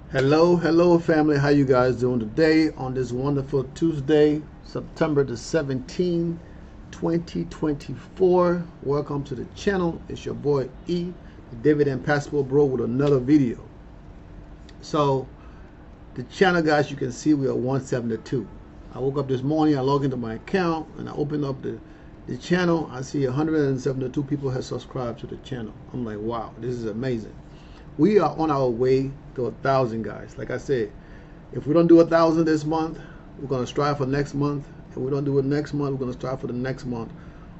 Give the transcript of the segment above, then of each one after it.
Hello family, how you guys doing today on this wonderful Tuesday, September the 17th, 2024. Welcome to the channel. It's your boy E, the Dividend Passport Bro, with another video. So the channel, guys, you can see we are 172. I woke up this morning, I logged into my account and I opened up the channel. I see 172 people have subscribed to the channel. I'm like, wow, this is amazing. We are on our way to 1,000, guys. Like I said, if we don't do 1,000 this month, we're gonna strive for next month. If we don't do it next month, we're gonna strive for the next month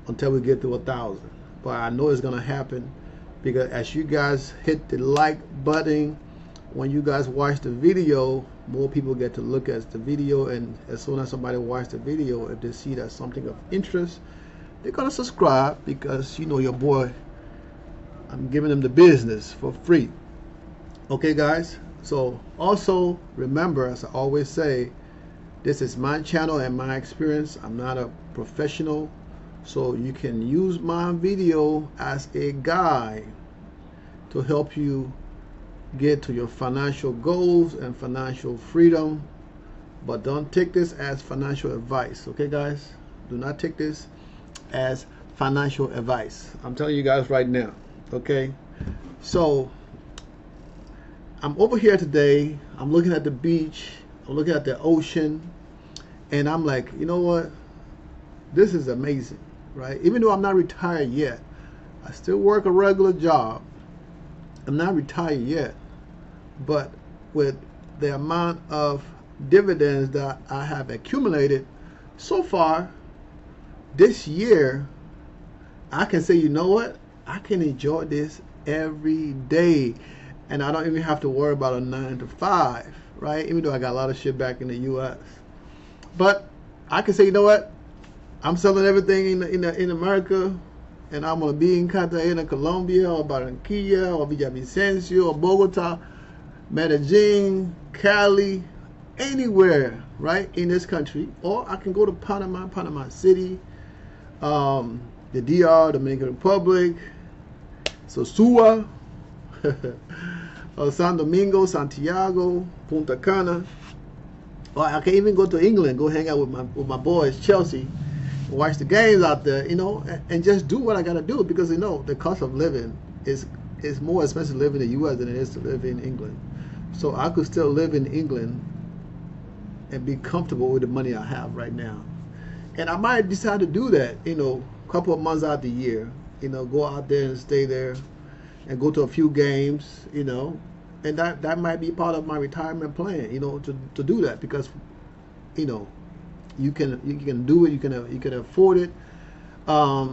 until we get to 1,000. But I know it's gonna happen because as you guys hit the like button, when you guys watch the video, more people get to look at the video, and as soon as somebody watches the video, if they see that something of interest, they're gonna subscribe because you know your boy, I'm giving them the business for free. Okay, guys, so also remember, as I always say, this is my channel and my experience. I'm not a professional, so you can use my video as a guide to help you get to your financial goals and financial freedom. But don't take this as financial advice, okay, guys? Do not take this as financial advice. I'm telling you guys right now, okay? So I'm over here today, I'm looking at the beach, I'm looking at the ocean, and I'm like, you know what, this is amazing, right? Even though I'm not retired yet, I still work a regular job. I'm not retired yet, but with the amount of dividends that I have accumulated so far this year, I can say, you know what, I can enjoy this every day. And I don't even have to worry about a 9 to 5, right? Even though I got a lot of shit back in the U.S. But I can say, you know what? I'm selling everything in America, and I'm gonna be in Cartagena, Colombia, or Barranquilla, or Villavicencio, or Bogota, Medellin, Cali, anywhere, right, in this country. Or I can go to Panama City, the DR, Dominican Republic, Sosua, San Domingo, Santiago, Punta Cana. Or I can even go to England, go hang out with my boys, Chelsea, watch the games out there, you know, and just do what I gotta do, because you know the cost of living is more expensive to live in the U.S. than it is to live in England. So I could still live in England and be comfortable with the money I have right now. And I might decide to do that, you know, a couple of months out the year, you know, go out there and stay there and go to a few games, you know, and that might be part of my retirement plan, you know, to do that, because, you know, you can do it, you can afford it. But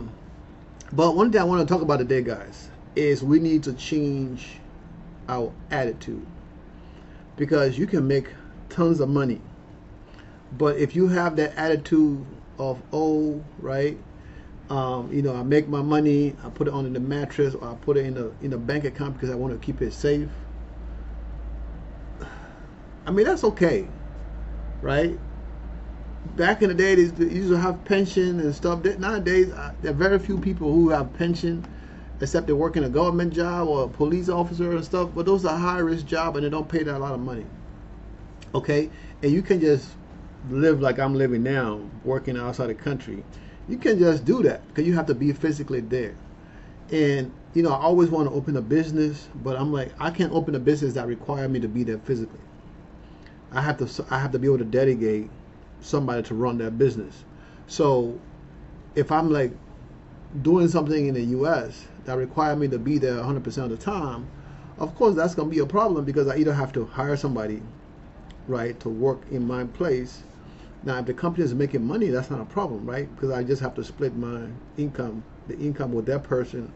one thing I want to talk about today, guys, is we need to change our attitude, because you can make tons of money, but if you have that attitude of, oh, right, you know, I make my money, I put it under the mattress, or I put it in a bank account because I want to keep it safe. I mean, that's okay, right? Back in the day, they used to have pension and stuff. Nowadays, there are very few people who have pension, except they work in a government job or a police officer and stuff. But those are high-risk jobs, and they don't pay that a lot of money. Okay, and you can just live like I'm living now, working outside the country. You can just do that because you have to be physically there. And you know, I always want to open a business, but I'm like, I can't open a business that require me to be there physically. I have to be able to delegate somebody to run that business. So if I'm like doing something in the U.S. that require me to be there 100% of the time, of course that's going to be a problem, because I either have to hire somebody, right, to work in my place. Now, if the company is making money, that's not a problem, right? Because I just have to split my income, the income with that person,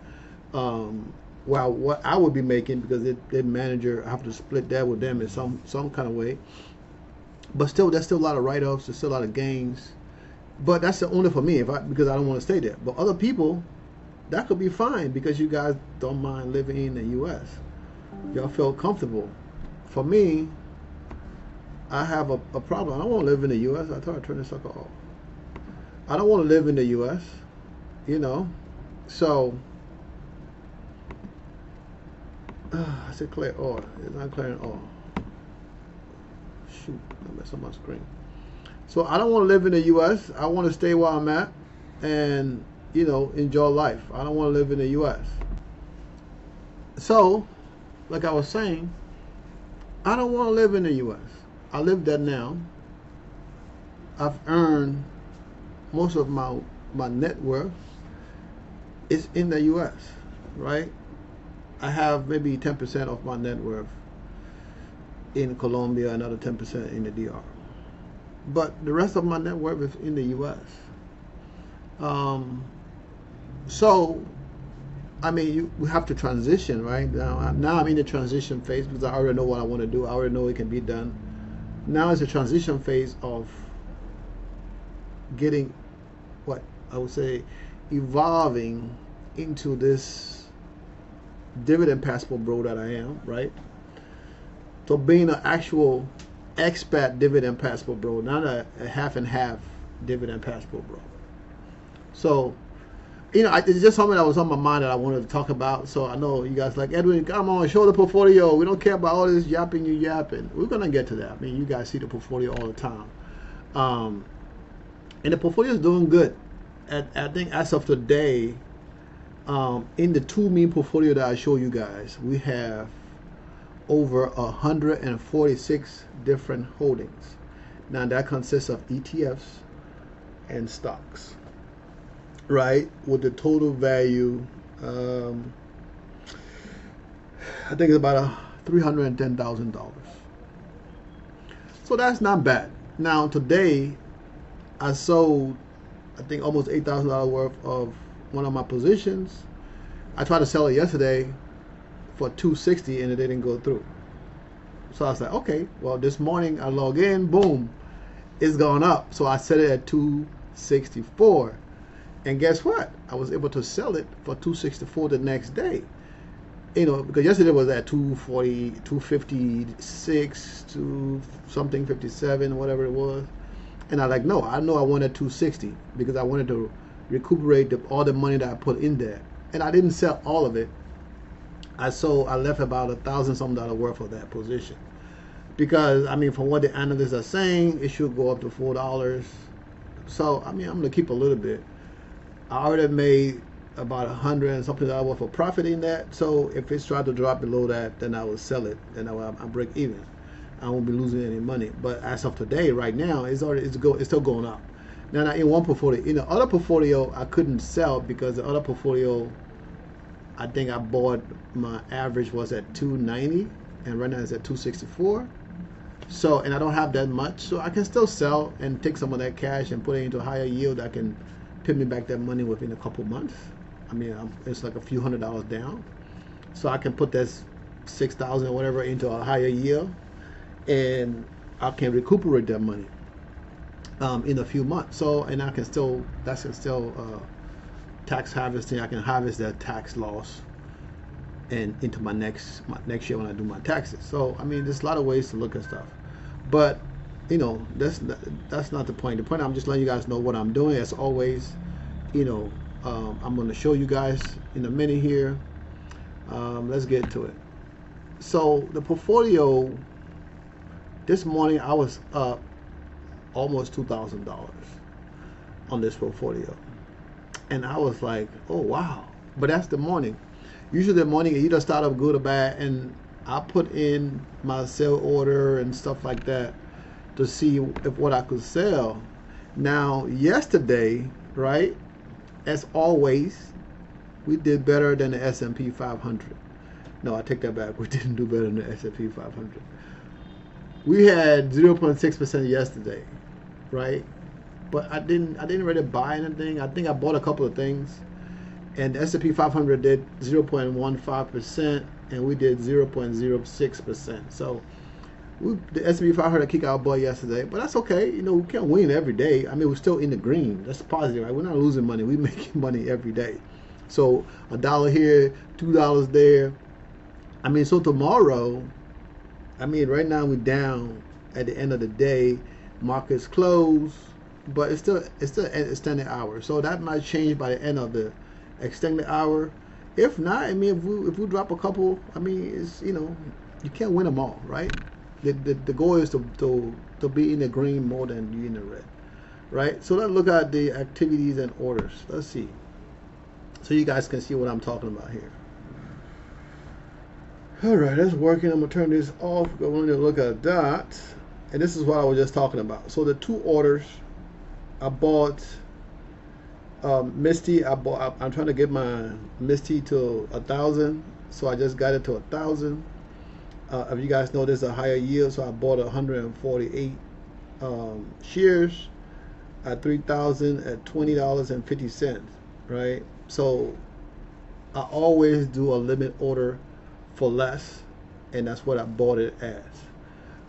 while what I would be making, because their manager, I have to split that with them in some kind of way. But still, there's still a lot of write-offs, there's still a lot of gains. But that's only for me, because I don't want to stay there. But other people, that could be fine, because you guys don't mind living in the U.S. Y'all feel comfortable. For me, I have a problem. I don't want to live in the U.S. I thought I turned this sucker off. I don't want to live in the U.S., you know. So I said clear all. It's not clearing all. shoot, I messed up my screen. So I don't want to live in the U.S. I want to stay where I'm at and, you know, enjoy life. I don't want to live in the U.S. So, like I was saying, I don't want to live in the U.S. I live there now. I've earned most of my net worth is in the U.S., right? I have maybe 10% of my net worth in Colombia, another 10% in the DR. But the rest of my net worth is in the U.S. So, I mean, we have to transition, right? Now I'm in the transition phase because I already know what I want to do. I already know it can be done. Now it's a transition phase of getting, what I would say, evolving into this dividend passport bro that I am, right? So being an actual expat dividend passport bro, not a half and half dividend passport bro. So, you know, it's just something that was on my mind that I wanted to talk about. So I know you guys like, Edwin, come on, show the portfolio. We don't care about all this yapping you yapping. We're gonna get to that. I mean, you guys see the portfolio all the time, and the portfolio is doing good. I think as of today, in the 2 main portfolio that I show you guys, we have over 146 different holdings. Now that consists of ETFs and stocks, right? With the total value, I think it's about $310,000. So that's not bad. Now today, I sold, I think, almost $8,000 worth of one of my positions. I tried to sell it yesterday for $260 and it didn't go through. So I was like, okay, well, this morning I log in, boom, it's gone up. So I set it at $264. And guess what? I was able to sell it for $264 the next day. You know, because yesterday was at $240, $256 to something 57, whatever it was. And I like, no, I know I wanted $260 because I wanted to recuperate all the money that I put in there. And I didn't sell all of it. I left about $1,000 something worth of that position. Because, I mean, from what the analysts are saying, it should go up to $4. So, I mean, I'm going to keep a little bit. I already made about $100 and something worth of profit in that. So, if it's trying to drop below that, then I will sell it. Then I'll break even. I won't be losing any money. But as of today, right now, it's still going up. Now, in one portfolio, in the other portfolio, I couldn't sell because the other portfolio, I think I bought, my average was at $290, and right now it's at $264. So, and I don't have that much, so I can still sell and take some of that cash and put it into a higher yield that can pay me back that money within a couple months. I mean, it's like a few $100s down, so I can put that $6,000 or whatever into a higher yield, and I can recuperate that money in a few months. So, and I can still, tax harvesting. I can harvest that tax loss and into my next year when I do my taxes. So, I mean, there's a lot of ways to look at stuff, but you know, that's not the point. The point, I'm just letting you guys know what I'm doing. As always, you know, I'm going to show you guys in a minute here. Let's get to it. So the portfolio this morning, I was up almost $2,000 on this portfolio, and I was like, oh wow. But that's the morning. Usually the morning it either start up good or bad, and I put in my sell order and stuff like that to see if what I could sell. Now yesterday, right, as always, we did better than the S&P 500. No, I take that back. We didn't do better than the S&P 500. We had 0.6% yesterday, right? But I didn't really buy anything. I think I bought a couple of things, and the S&P 500 did 0.15%, and we did 0.06%. So the S&P 500 kicked our butt yesterday, but that's okay. You know, we can't win every day. I mean, we're still in the green. That's positive, right? We're not losing money. We're making money every day. So $1 here, $2 there. I mean, so tomorrow, I mean, right now we're down at the end of the day. Markets close, but it's still an extended hour. So that might change by the end of the extended hour. If not, I mean, if we drop a couple, I mean, it's, you know, you can't win them all, right? The goal is to be in the green more than you in the red, right? So let's look at the activities and orders. Let's see, so you guys can see what I'm talking about here. All right, that's working. I'm gonna turn this off. Go on and look at that, and this is what I was just talking about. So the two orders, I bought Misty. I'm trying to get my Misty to 1,000, so I just got it to 1,000. If you guys know, there's a higher yield, so I bought 148 shares at 3,000 at $20.50, right? So I always do a limit order for less, and that's what I bought it as.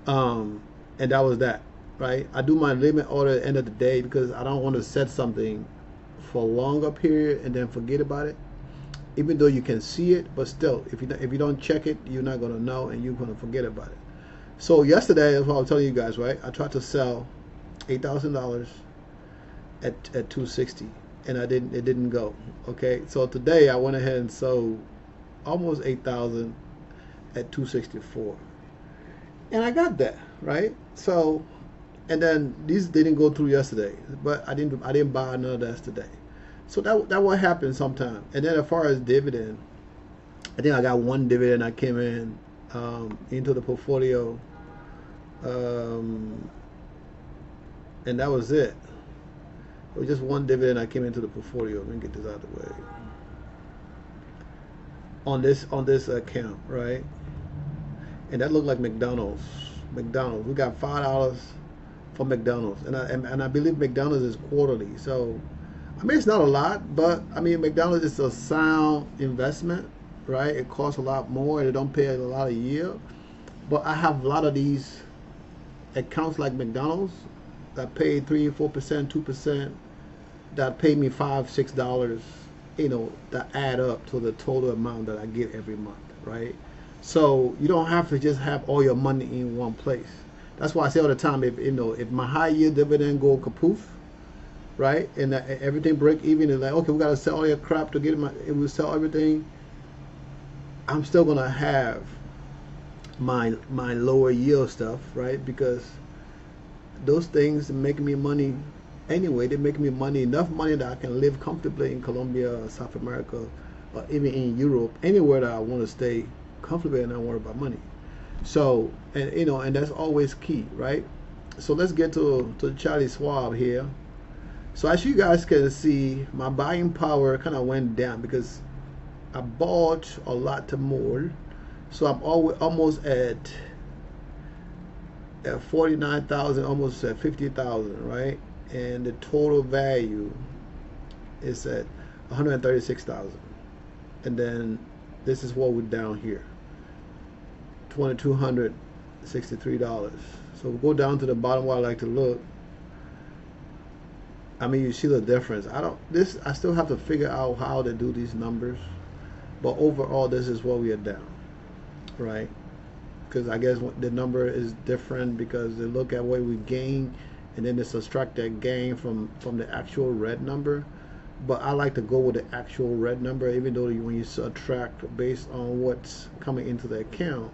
And that was that, right? I do my limit order at the end of the day because I don't want to set something for a longer period and then forget about it. Even though you can see it, but still, if you don't check it, you're not gonna know, and you're gonna forget about it. So yesterday, that's what I was telling you guys, right? I tried to sell $8,000 at 260, and it didn't go. Okay, so today I went ahead and sold almost 8,000 at 264, and I got that, right? So, and then these didn't go through yesterday, but I didn't buy none of that today. So that will happen sometime. And then as far as dividend, I think I got one dividend I came in into the portfolio, and that was it. It was just one dividend I came into the portfolio. Let me get this out of the way. On this account, right? And that looked like McDonald's. We got $5 for McDonald's, and I believe McDonald's is quarterly. So I mean, it's not a lot, but I mean, McDonald's is a sound investment, right? It costs a lot more, and it don't pay a lot a year. But I have a lot of these accounts like McDonald's that pay 3%, 4%, 2%, that pay me $5, $6, that add up to the total amount that I get every month, right? So you don't have to just have all your money in one place. That's why I say all the time, if my high yield dividend go kapoof, right, and everything break even, and like, okay, we gotta sell all your crap to get it. We sell everything. I'm still gonna have my lower yield stuff, right? Because those things make me money anyway. They make me money, enough money that I can live comfortably in Colombia, South America, or even in Europe, anywhere that I want to stay comfortably and not worry about money. So, and and that's always key, right? So let's get to Charlie Schwab here. So as you guys can see, my buying power kind of went down because I bought a lot more. So I'm almost at 49,000, almost at 50,000, right? And the total value is at 136,000. And then this is what we're down here, $2,263. So we'll go down to the bottom where I like to look. I mean, you see the difference. I still have to figure out how to do these numbers, but overall, this is what we are down, right? Because I guess the number is different because they look at what we gain, and then they subtract that gain from the actual red number. But I like to go with the actual red number, even though when you subtract based on what's coming into the account,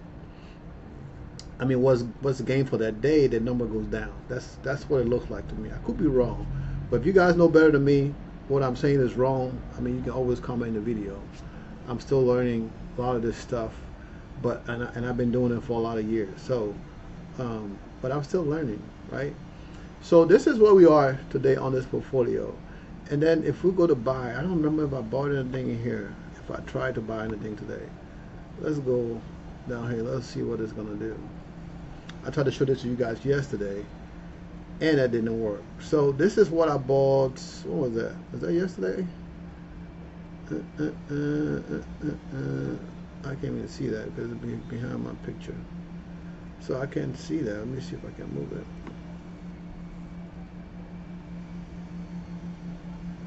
I mean, what's the gain for that day, the number goes down. That's what it looks like to me. I could be wrong. But if you guys know better than me, what I'm saying is wrong, I mean, you can always comment in the video. I'm still learning a lot of this stuff, and I've been doing it for a lot of years. So, but I'm still learning, right? So this is where we are today on this portfolio. And then if we go to buy, I don't remember if I bought anything in here, if I tried to buy anything today. Let's go down here. Let's see what it's going to do. I tried to show this to you guys yesterday, and that didn't work. So this is what I bought. What was that? Was that yesterday? I can't even see that because it's behind my picture. So I can't see that. Let me see if I can move it.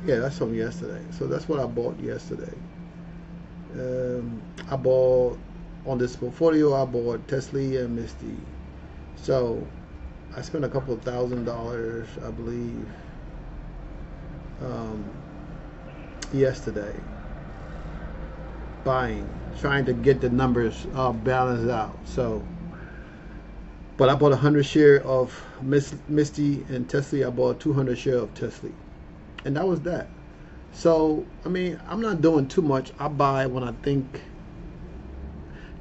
Yeah, that's from yesterday. So that's what I bought yesterday. I bought on this portfolio. I bought Tesla and Misty. So I spent a couple of $1,000, I believe, yesterday buying, trying to get the numbers balanced out. So But I bought 100 share of Misty and Tesla. I bought 200 share of Tesla, and that was that. So I mean, I'm not doing too much. I buy when I think.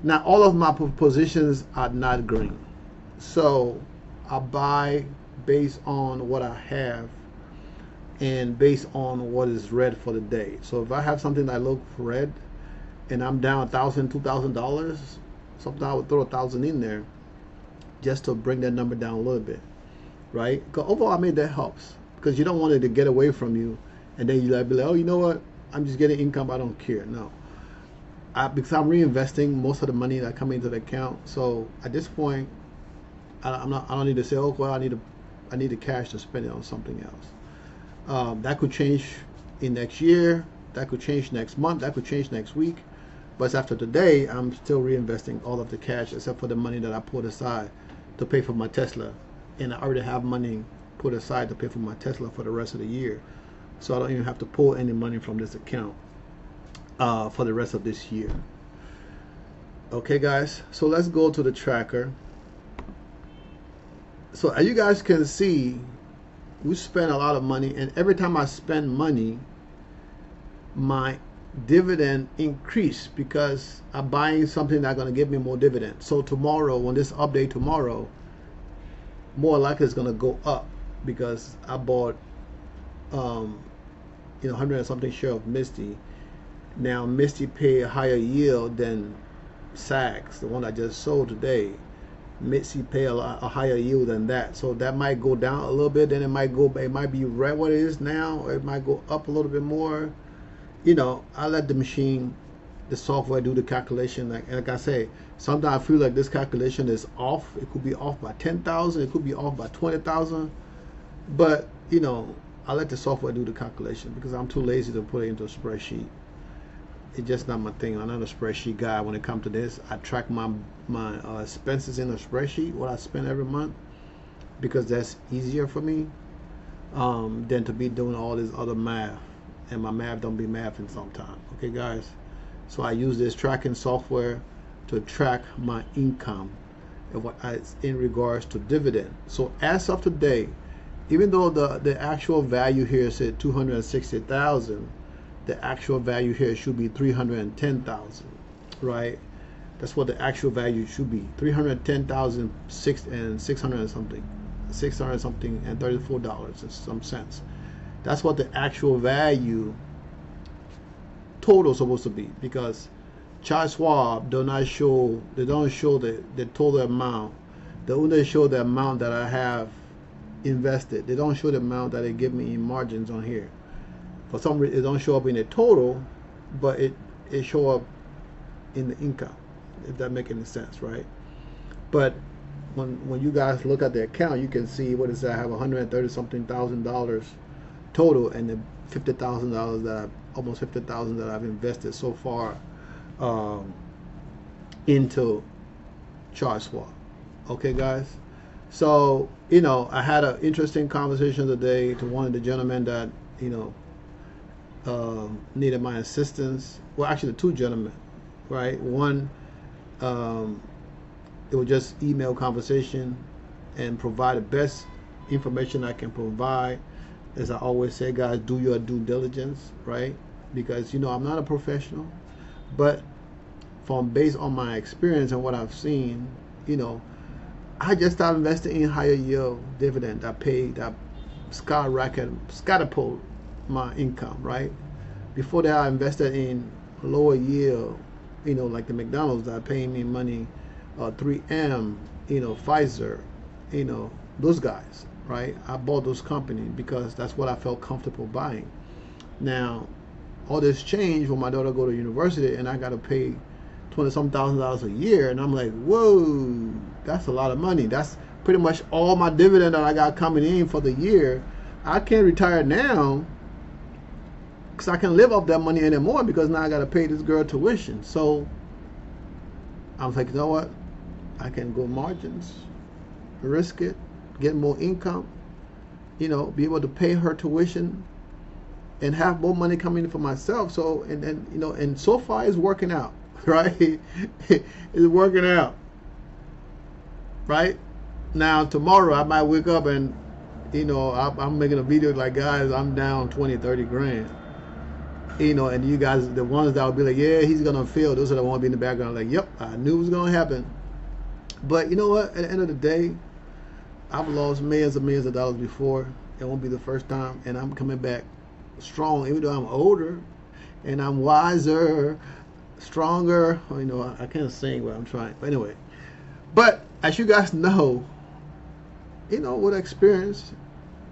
Now all of my positions are not green, so I buy based on what I have and based on what is red for the day. So if I have something that looks red and I'm down $1,000, $2,000, sometimes I would throw 1,000 in there just to bring that number down a little bit, right? Because overall, I mean, that helps, because you don't want it to get away from you and then you like be like, oh, you know what? I'm just getting income. I don't care. No, because I'm reinvesting most of the money that come into the account. So at this point, I don't need to say, oh well, I need the cash to spend it on something else. That could change in next year. That could change next month. That could change next week. But after today, I'm still reinvesting all of the cash except for the money that I put aside to pay for my Tesla, and I already have money put aside to pay for my Tesla for the rest of the year. So I don't even have to pull any money from this account for the rest of this year. Okay, guys. So let's go to the tracker. So as you guys can see, we spend a lot of money, and every time I spend money, my dividend increase because I'm buying something that's going to give me more dividend. So tomorrow, when this update tomorrow, more likely it's going to go up because I bought 100 and something share of Misty. Now Misty pay a higher yield than Saks, the one I just sold today. Misty pay a higher yield than that, so that might go down a little bit. Then it might be right what it is now, or it might go up a little bit more. I let the machine, the software, do the calculation. Like I say, sometimes I feel like this calculation is off. It could be off by 10,000. It could be off by 20,000. But I let the software do the calculation because I'm too lazy to put it into a spreadsheet. It's just not my thing. I'm not a spreadsheet guy when it comes to this. I track my expenses in a spreadsheet, what I spend every month, because that's easier for me than to be doing all this other math. And my math don't be mathing sometimes. Okay, guys. So I use this tracking software to track my income in regards to dividend. So as of today, even though the actual value here said 260,000, the actual value here should be 310,000, right? That's what the actual value should be, 310,000 and 600 something and $34 and some cents. That's what the actual value total is supposed to be, because Charles Schwab they don't show the total amount. They only show the amount that I have invested. They don't show the amount that they give me in margins on here. For some reason, it don't show up in the total, but it show up in the income, if that makes any sense, right? But when you guys look at the account, you can see what is that? I have $130-something thousand total, and the $50,000 that almost $50,000 that I've invested so far into Charles Schwab. Okay, guys. So I had an interesting conversation today to one of the gentlemen that needed my assistance. Well, actually, two gentlemen, right? One, it was just email conversation and provide the best information I can provide. As I always say, guys, do your due diligence, right? Because I'm not a professional, but based on my experience and what I've seen, I just started investing in higher yield dividend. I paid that catapult my income, right? Before that, I invested in lower yield, like the McDonald's that are paying me money, 3M, Pfizer, those guys, right? I bought those companies because that's what I felt comfortable buying. Now, all this changed when my daughter go to university and I got to pay $20-some thousand a year, and I'm like, whoa, that's a lot of money. That's pretty much all my dividend that I got coming in for the year. I can't retire now because I can't live off that money anymore, because now I got to pay this girl tuition. So I was like, you know what? I can go margins, risk it, get more income, be able to pay her tuition and have more money coming in for myself. So, and so far it's working out, right? It's working out, right? Now tomorrow I might wake up and I'm making a video like, guys, I'm down 20, 30 grand. And you guys, the ones that will be like, yeah, he's gonna fail. Those are the ones be in the background like, yep, I knew it was gonna happen. But you know what? At the end of the day, I've lost millions and millions of dollars before. It won't be the first time, and I'm coming back strong, even though I'm older and I'm wiser, stronger. I can't sing, but I'm trying. But anyway, but as you guys know, with experience,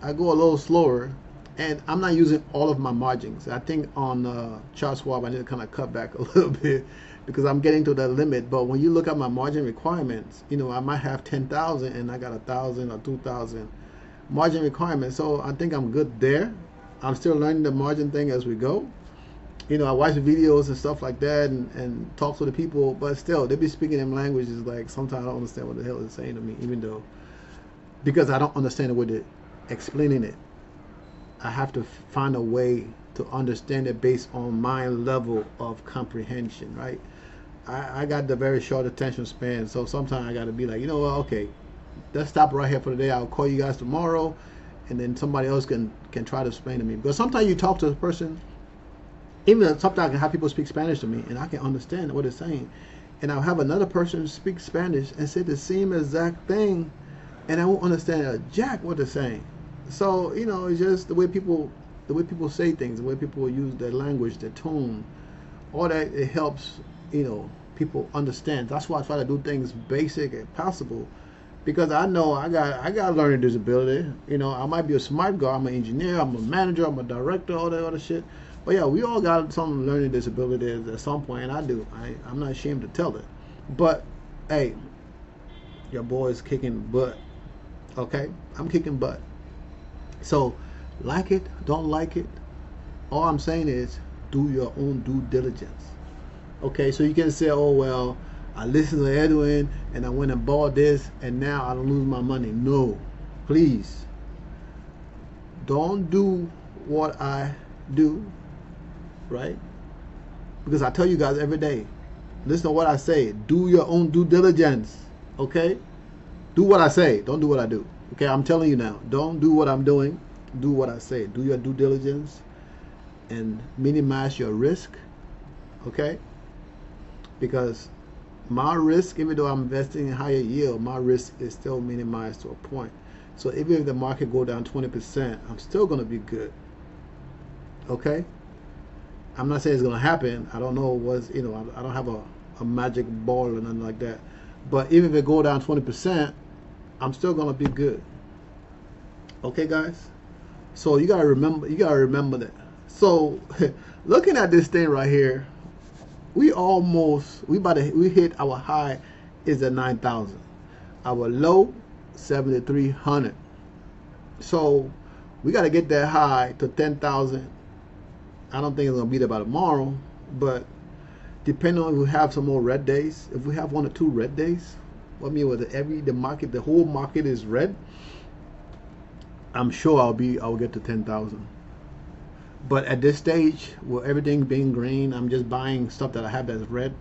I go a little slower, and I'm not using all of my margins. I think on chart swap, I need to kind of cut back a little bit because I'm getting to that limit. But when you look at my margin requirements, I might have 10,000 and I got 1,000 or 2,000 margin requirements. So I think I'm good there. I'm still learning the margin thing as we go. I watch videos and stuff like that and talk to the people, but still, they be speaking in languages like sometimes I don't understand what the hell they're saying to me, even though, because I don't understand the way they're explaining it. I have to find a way to understand it based on my level of comprehension, right? I got the very short attention span, so sometimes I got to be like, okay, let's stop right here for the day. I'll call you guys tomorrow, and then somebody else can try to explain to me. Because sometimes you talk to a person, even sometimes I can have people speak Spanish to me, and I can understand what they're saying. And I'll have another person speak Spanish and say the same exact thing, and I won't understand a jack what they're saying. So it's just the way people say things, the way people use their language, their tone, all that. It helps people understand. That's why I try to do things basic and possible, because I know I got a learning disability. I might be a smart guy. I'm an engineer. I'm a manager. I'm a director. All that other shit. But yeah, we all got some learning disabilities at some point, and I do. I'm not ashamed to tell it. But hey, your boy is kicking butt. Okay, I'm kicking butt. So, like it, don't like it. All I'm saying is, do your own due diligence. Okay, so you can say, oh well, I listened to Edwin and I went and bought this and now I don't lose my money. No, please, don't do what I do, right? Because I tell you guys every day, listen to what I say. Do your own due diligence. Okay, do what I say. Don't do what I do. Okay, I'm telling you now, don't do what I'm doing. Do what I say. Do your due diligence and minimize your risk. Okay, because my risk, even though I'm investing in higher yield, my risk is still minimized to a point. So even if the market go down 20%, I'm still going to be good. Okay, I'm not saying it's going to happen. I don't know what's, I don't have a magic ball or nothing like that. But even if it go down 20%, I'm still going to be good. Okay, guys. So you gotta remember that. So looking at this thing right here, we hit our high is at 9,000. Our low 7,300. So we gotta get that high to 10,000. I don't think it's gonna be there by tomorrow, but depending on if we have some more red days, if we have 1 or 2 red days, I mean, with the whole market is red, I'm sure I'll get to 10,000. But at this stage, with everything being green, I'm just buying stuff that I have that's red,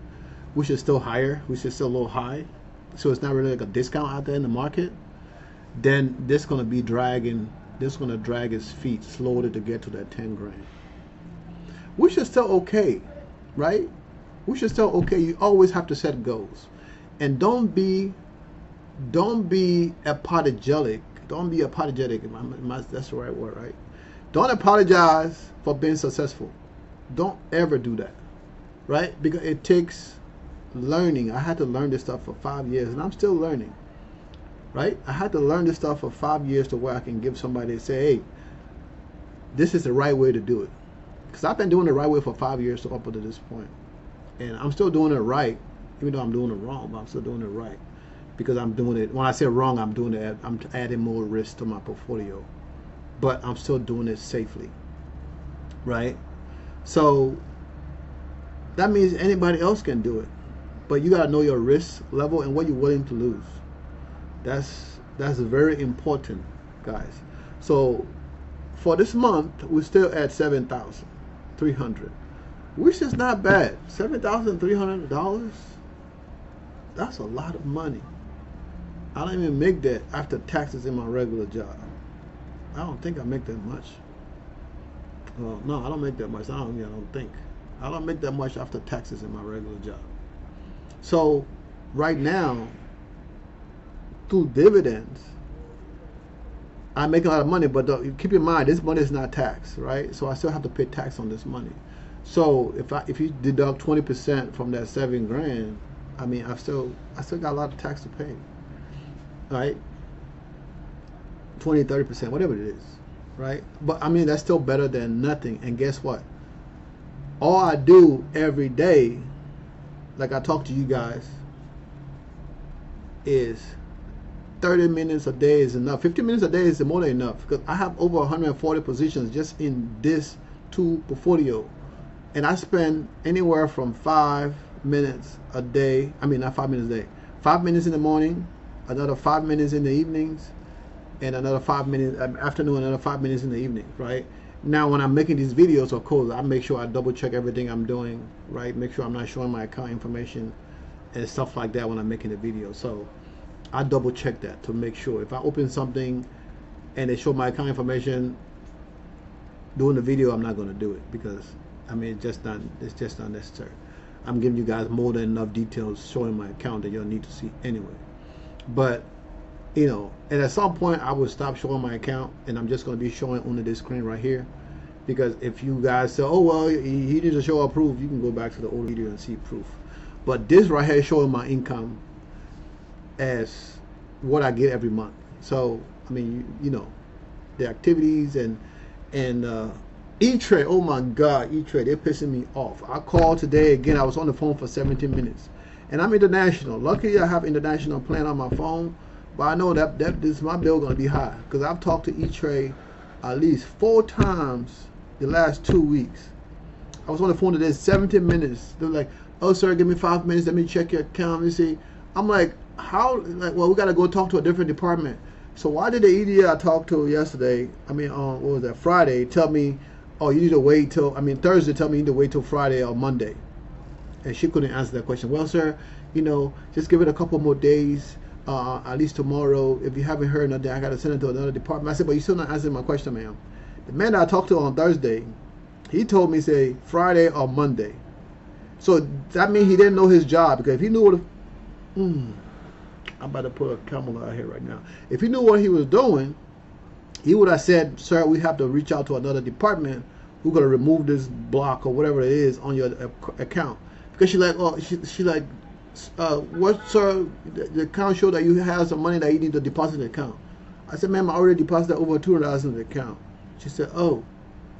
which is still higher, which is still a little high. So it's not really like a discount out there in the market. Then this gonna be dragging. This gonna drag its feet slowly to get to that 10 grand. Which is still okay, right? Which is still okay. You always have to set goals, and don't be apologetic. Don't be apologetic. That's the right word, right? Don't apologize for being successful. Don't ever do that, right? Because it takes learning. I had to learn this stuff for 5 years, and I'm still learning, right? I had to learn this stuff for 5 years to where I can give somebody and say, hey, this is the right way to do it. Because I've been doing it the right way for 5 years to up to this point. And I'm still doing it right, even though I'm doing it wrong, but I'm still doing it right. Because I'm doing it, when I say wrong, I'm doing it, I'm adding more risk to my portfolio. But I'm still doing it safely, right? So that means anybody else can do it. But you gotta know your risk level and what you're willing to lose. That's very important, guys. So for this month, we're still at 7,300, which is not bad. $7,300. That's a lot of money. I don't even make that after taxes in my regular job. I don't think I make that much. Well, no, I don't make that much. I don't think. I don't make that much after taxes in my regular job. So right now, through dividends, I make a lot of money, but keep in mind, this money is not taxed, right? So I still have to pay tax on this money. So if you deduct 20% from that $7,000, I mean, I still got a lot of tax to pay, right? 20, 30%, whatever it is, right? But I mean, that's still better than nothing. And guess what? All I do every day, like I talk to you guys, is 30 minutes a day is enough. 50 minutes a day is more than enough, because I have over 140 positions just in this tool portfolio. And I spend anywhere from 5 minutes a day. I mean, not 5 minutes a day. 5 minutes in the morning, another 5 minutes in the evenings, and another 5 minutes afternoon, another 5 minutes in the evening, right? Now, when I'm making these videos, of course, I make sure I double check everything I'm doing, right? Make sure I'm not showing my account information and stuff like that when I'm making the video. So I double check that to make sure. If I open something and they show my account information doing the video, I'm not going to do it, because I mean, it's just not necessary. I'm giving you guys more than enough details showing my account that you'll need to see anyway. But you know, and at some point I will stop showing my account, and I'm just going to be showing only this screen right here, because if you guys say, oh well, he needs to show a proof, you can go back to the old video and see proof. But this right here is showing my income as what I get every month. So I mean, you know, the activities and E-Trade, oh my God, E-Trade, they're pissing me off. I called today again. I was on the phone for 17 minutes, and I'm international. Luckily, I have international plan on my phone, but I know that this my bill gonna be high, because I've talked to E-Trade at least 4 times the last 2 weeks. I was on the phone today 17 minutes. They're like, oh sir, give me 5 minutes. Let me check your account. Let me see. I'm like, how? Like, well, we gotta go talk to a different department. So why did the EDA I talked to yesterday, I mean, what was that, Friday, tell me, oh, you need to wait till, I mean, Thursday, tell me you need to wait till Friday or Monday? And she couldn't answer that question. Well, sir, you know, just give it a couple more days, at least tomorrow. If you haven't heard nothing, I got to send it to another department. I said, but you're still not answering my question, ma'am. The man that I talked to on Thursday, he told me, say, Friday or Monday. So that means he didn't know his job, because if he knew what, I'm about to put a camera out here right now. If he knew what he was doing, he would have said, sir, we have to reach out to another department who's going to remove this block or whatever it is on your account. Because she like, oh, she like, what, sir, the account showed that you have some money that you need to deposit in the account. I said, ma'am, I already deposited over $200 in the account. She said, oh,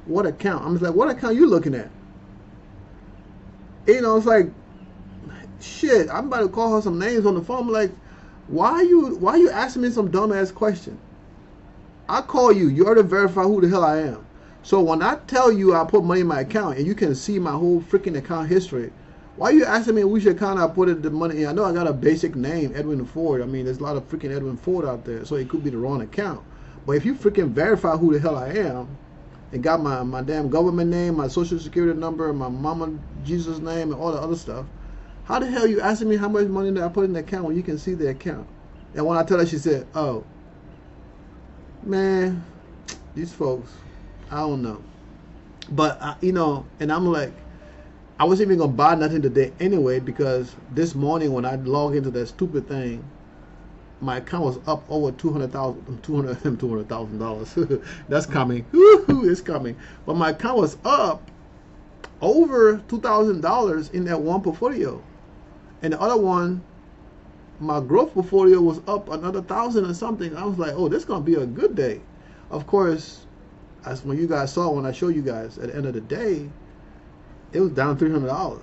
what account? I was like, what account you looking at? You know, it's like, shit, I'm about to call her some names on the phone. I'm like, why you asking me some dumbass question? I call you. You already verify who the hell I am. So when I tell you I put money in my account and you can see my whole freaking account history, why are you asking me which account I put the money in? I know I got a basic name, Edwin Ford. I mean, there's a lot of freaking Edwin Ford out there, so it could be the wrong account. But if you freaking verify who the hell I am and got my damn government name, my social security number, my mama Jesus name, and all the other stuff, how the hell are you asking me how much money that I put in the account when you can see the account? And when I tell her, she said, oh, man, these folks, I don't know. But, you know, and I'm like, I wasn't even going to buy nothing today anyway, because this morning when I log into that stupid thing, my account was up over $200,000. That's coming. Woo-hoo, it's coming. But my account was up over $2,000 in that one portfolio. And the other one, my growth portfolio, was up another 1,000 or something. I was like, oh, this is going to be a good day. Of course, as when you guys saw, when I showed you guys, at the end of the day, it was down $300.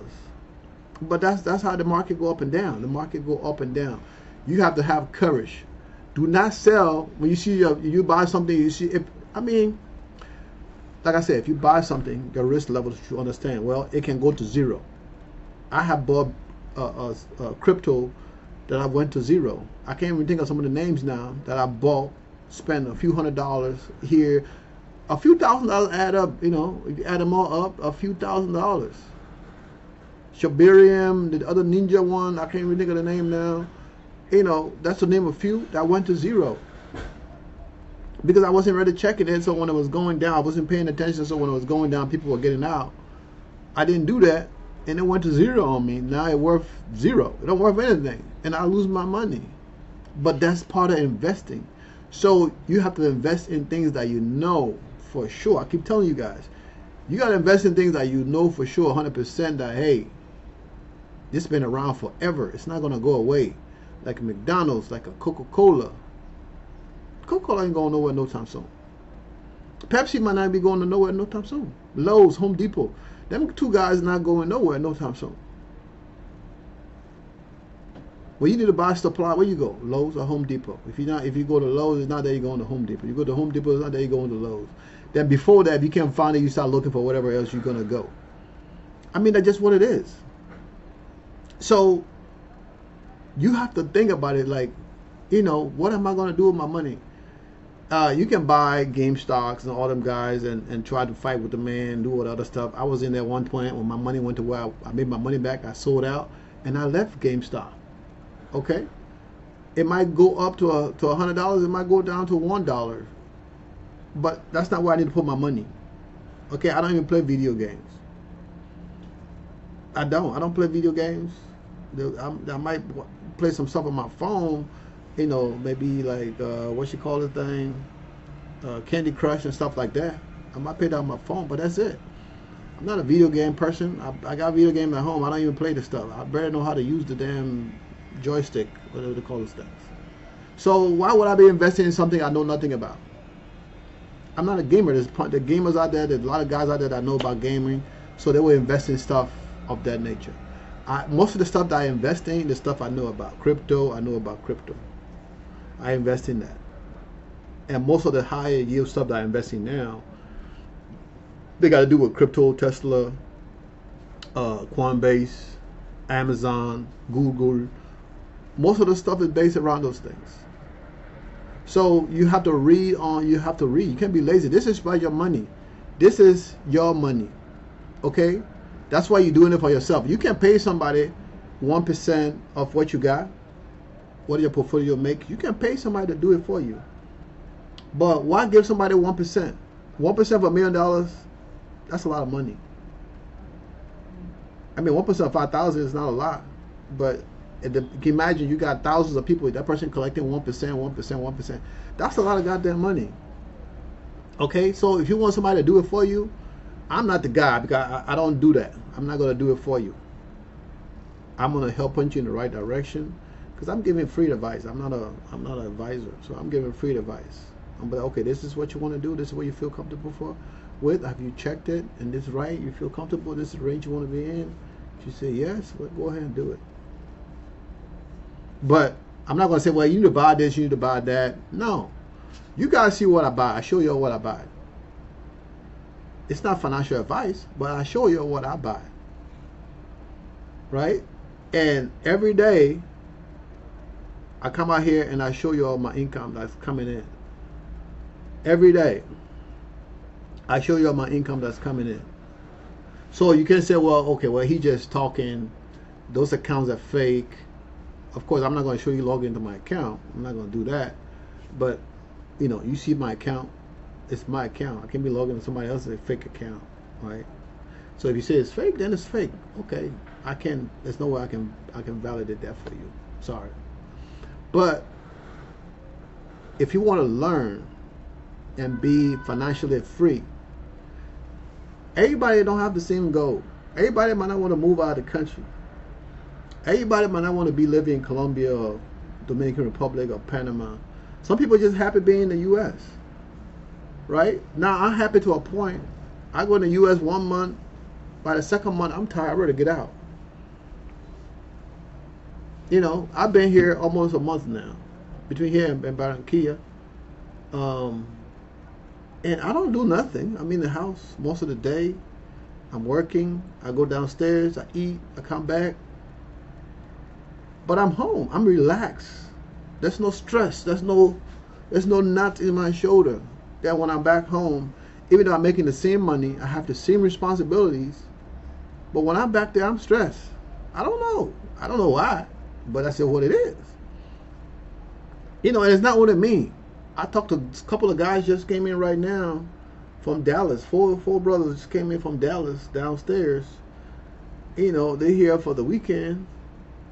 But that's how the market go up and down. The market go up and down. You have to have courage. Do not sell when you see you buy something. You see, I mean, like I said, if you buy something, your risk level should understand. Well, it can go to zero. I have bought crypto that I went to zero. I can't even think of some of the names now that I bought, spent a few $100s here. A few $1,000s add up, you know, if you add them all up, a few $1,000s. Shabirium, the other ninja one, I can't even think of the name now. That's the name of a few that went to zero because I wasn't ready to check it. So when it was going down, I wasn't paying attention. So when it was going down, people were getting out. I didn't do that, and it went to zero on me. Now it's worth zero. It don't worth anything, and I lose my money. But that's part of investing. So you have to invest in things that you know for sure. I keep telling you guys, you got to invest in things that you know for sure, 100% that, hey, this has been around forever. It's not going to go away. Like a McDonald's, like a Coca-Cola. Coca-Cola ain't going nowhere no time soon. Pepsi might not be going to nowhere no time soon. Lowe's, Home Depot. Them two guys not going nowhere no time soon. Well, you need to buy supply. Where you go? Lowe's or Home Depot? If you go to Lowe's, it's not there. You're going to Home Depot. You go to Home Depot, it's not there. You're going to Lowe's. Then before that, if you can't find it, you start looking for whatever else you're gonna go. I mean, that's just what it is. So you have to think about it like, what am I gonna do with my money? You can buy game stocks and all them guys and try to fight with the man, do all the other stuff. I was in there one point when my money went to where I made my money back. I sold out and I left GameStop. Okay, it might go up to $100. It might go down to $1. But that's not where I need to put my money. Okay, I don't even play video games. I don't play video games. I might play some stuff on my phone, maybe like what you call the thing, Candy Crush and stuff like that. I might play that on my phone, but that's it. I'm not a video game person. I got video games at home. I don't even play the stuff. I barely know how to use the damn joystick, whatever they call this stuff. So why would I be investing in something I know nothing about? I'm not a gamer. There's the gamers out there. There's a lot of guys out there that know about gaming, so they will invest in stuff of that nature. Most of the stuff that I invest in, the stuff I know about. Crypto, I know about crypto. I invest in that. And most of the higher yield stuff that I invest in now, they got to do with crypto, Tesla, Coinbase, Amazon, Google. Most of the stuff is based around those things. So you have to read. You can't be lazy. This is about your money. This is your money. Okay? That's why you're doing it for yourself. You can pay somebody 1% of what you got, what your portfolio make. You can pay somebody to do it for you. But why give somebody 1%? 1% of $1 million, that's a lot of money. I mean, 1% of 5,000 is not a lot, but you can imagine you got thousands of people, that person collecting 1%, 1%, 1%. That's a lot of goddamn money. Okay, so if you want somebody to do it for you, I'm not the guy because I don't do that. I'm not going to do it for you. I'm going to help point you in the right direction because I'm giving free advice. I'm not an advisor, so I'm giving free advice. I'm like, okay, this is what you want to do. This is what you feel comfortable with. Have you checked it? And this is right. You feel comfortable. This is the range you want to be in. If you say yes, well, go ahead and do it. But I'm not going to say, well, you need to buy this, you need to buy that. No. You guys see what I buy. I show you what I buy. It's not financial advice, but I show you what I buy. Right? And every day, I come out here and I show you all my income that's coming in. Every day, I show you all my income that's coming in. So you can say, well, okay, well, he just talking. Those accounts are fake. Of course, I'm not going to show you log into my account. I'm not going to do that. But, you see my account. It's my account. I can't be logging into somebody else's fake account, right? So if you say it's fake, then it's fake. Okay, there's no way I can validate that for you. Sorry. But if you want to learn and be financially free, everybody don't have the same goal. Everybody might not want to move out of the country. Everybody might not want to be living in Colombia or Dominican Republic or Panama. Some people just happy being in the U.S. Right? Now, I'm happy to a point. I go in the U.S. 1 month. By the second month, I'm tired. I'm ready to get out. I've been here almost a month now. Between here and Barranquilla. And I don't do nothing. I'm in the house most of the day. I'm working. I go downstairs. I eat. I come back. But I'm home. I'm relaxed. There's no stress. There's no knots in my shoulder. That when I'm back home, even though I'm making the same money, I have the same responsibilities. But when I'm back there, I'm stressed. I don't know. I don't know why, but that's just what it is. You know, and it's not what it means. I talked to a couple of guys just came in right now from Dallas. Four brothers just came in from Dallas downstairs. You know, they're here for the weekend.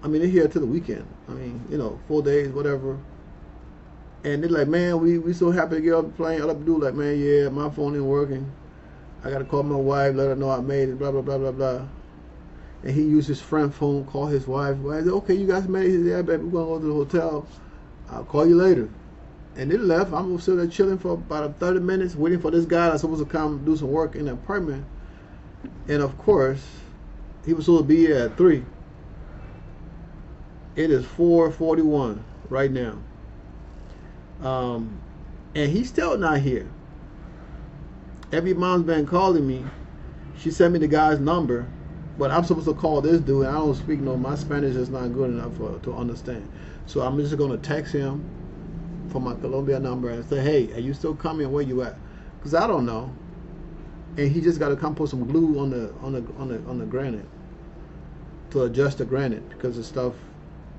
I mean, they're here to the weekend. I mean, you know, 4 days, whatever. And they're like, man, we so happy to get off the plane. All I do like, man, yeah, my phone ain't working. I got to call my wife, let her know I made it, blah, blah, blah, blah, blah. And he used his friend phone, call his wife. I said, okay, you guys made it. He said, yeah, baby, we're going to go to the hotel. I'll call you later. And they left. I'm still there chilling for about 30 minutes, waiting for this guy that's supposed to come do some work in the apartment. And of course, he was supposed to be here at 3. It is 4:41 right now. And he's still not here. Every mom's been calling me. She sent me the guy's number, but I'm supposed to call this dude, and I don't speak my Spanish is not good enough to understand. So I'm just going to text him from my Colombia number and say, hey, are you still coming? Where you at? Because I don't know. And he just got to come put some glue on the granite to adjust the granite, because the stuff,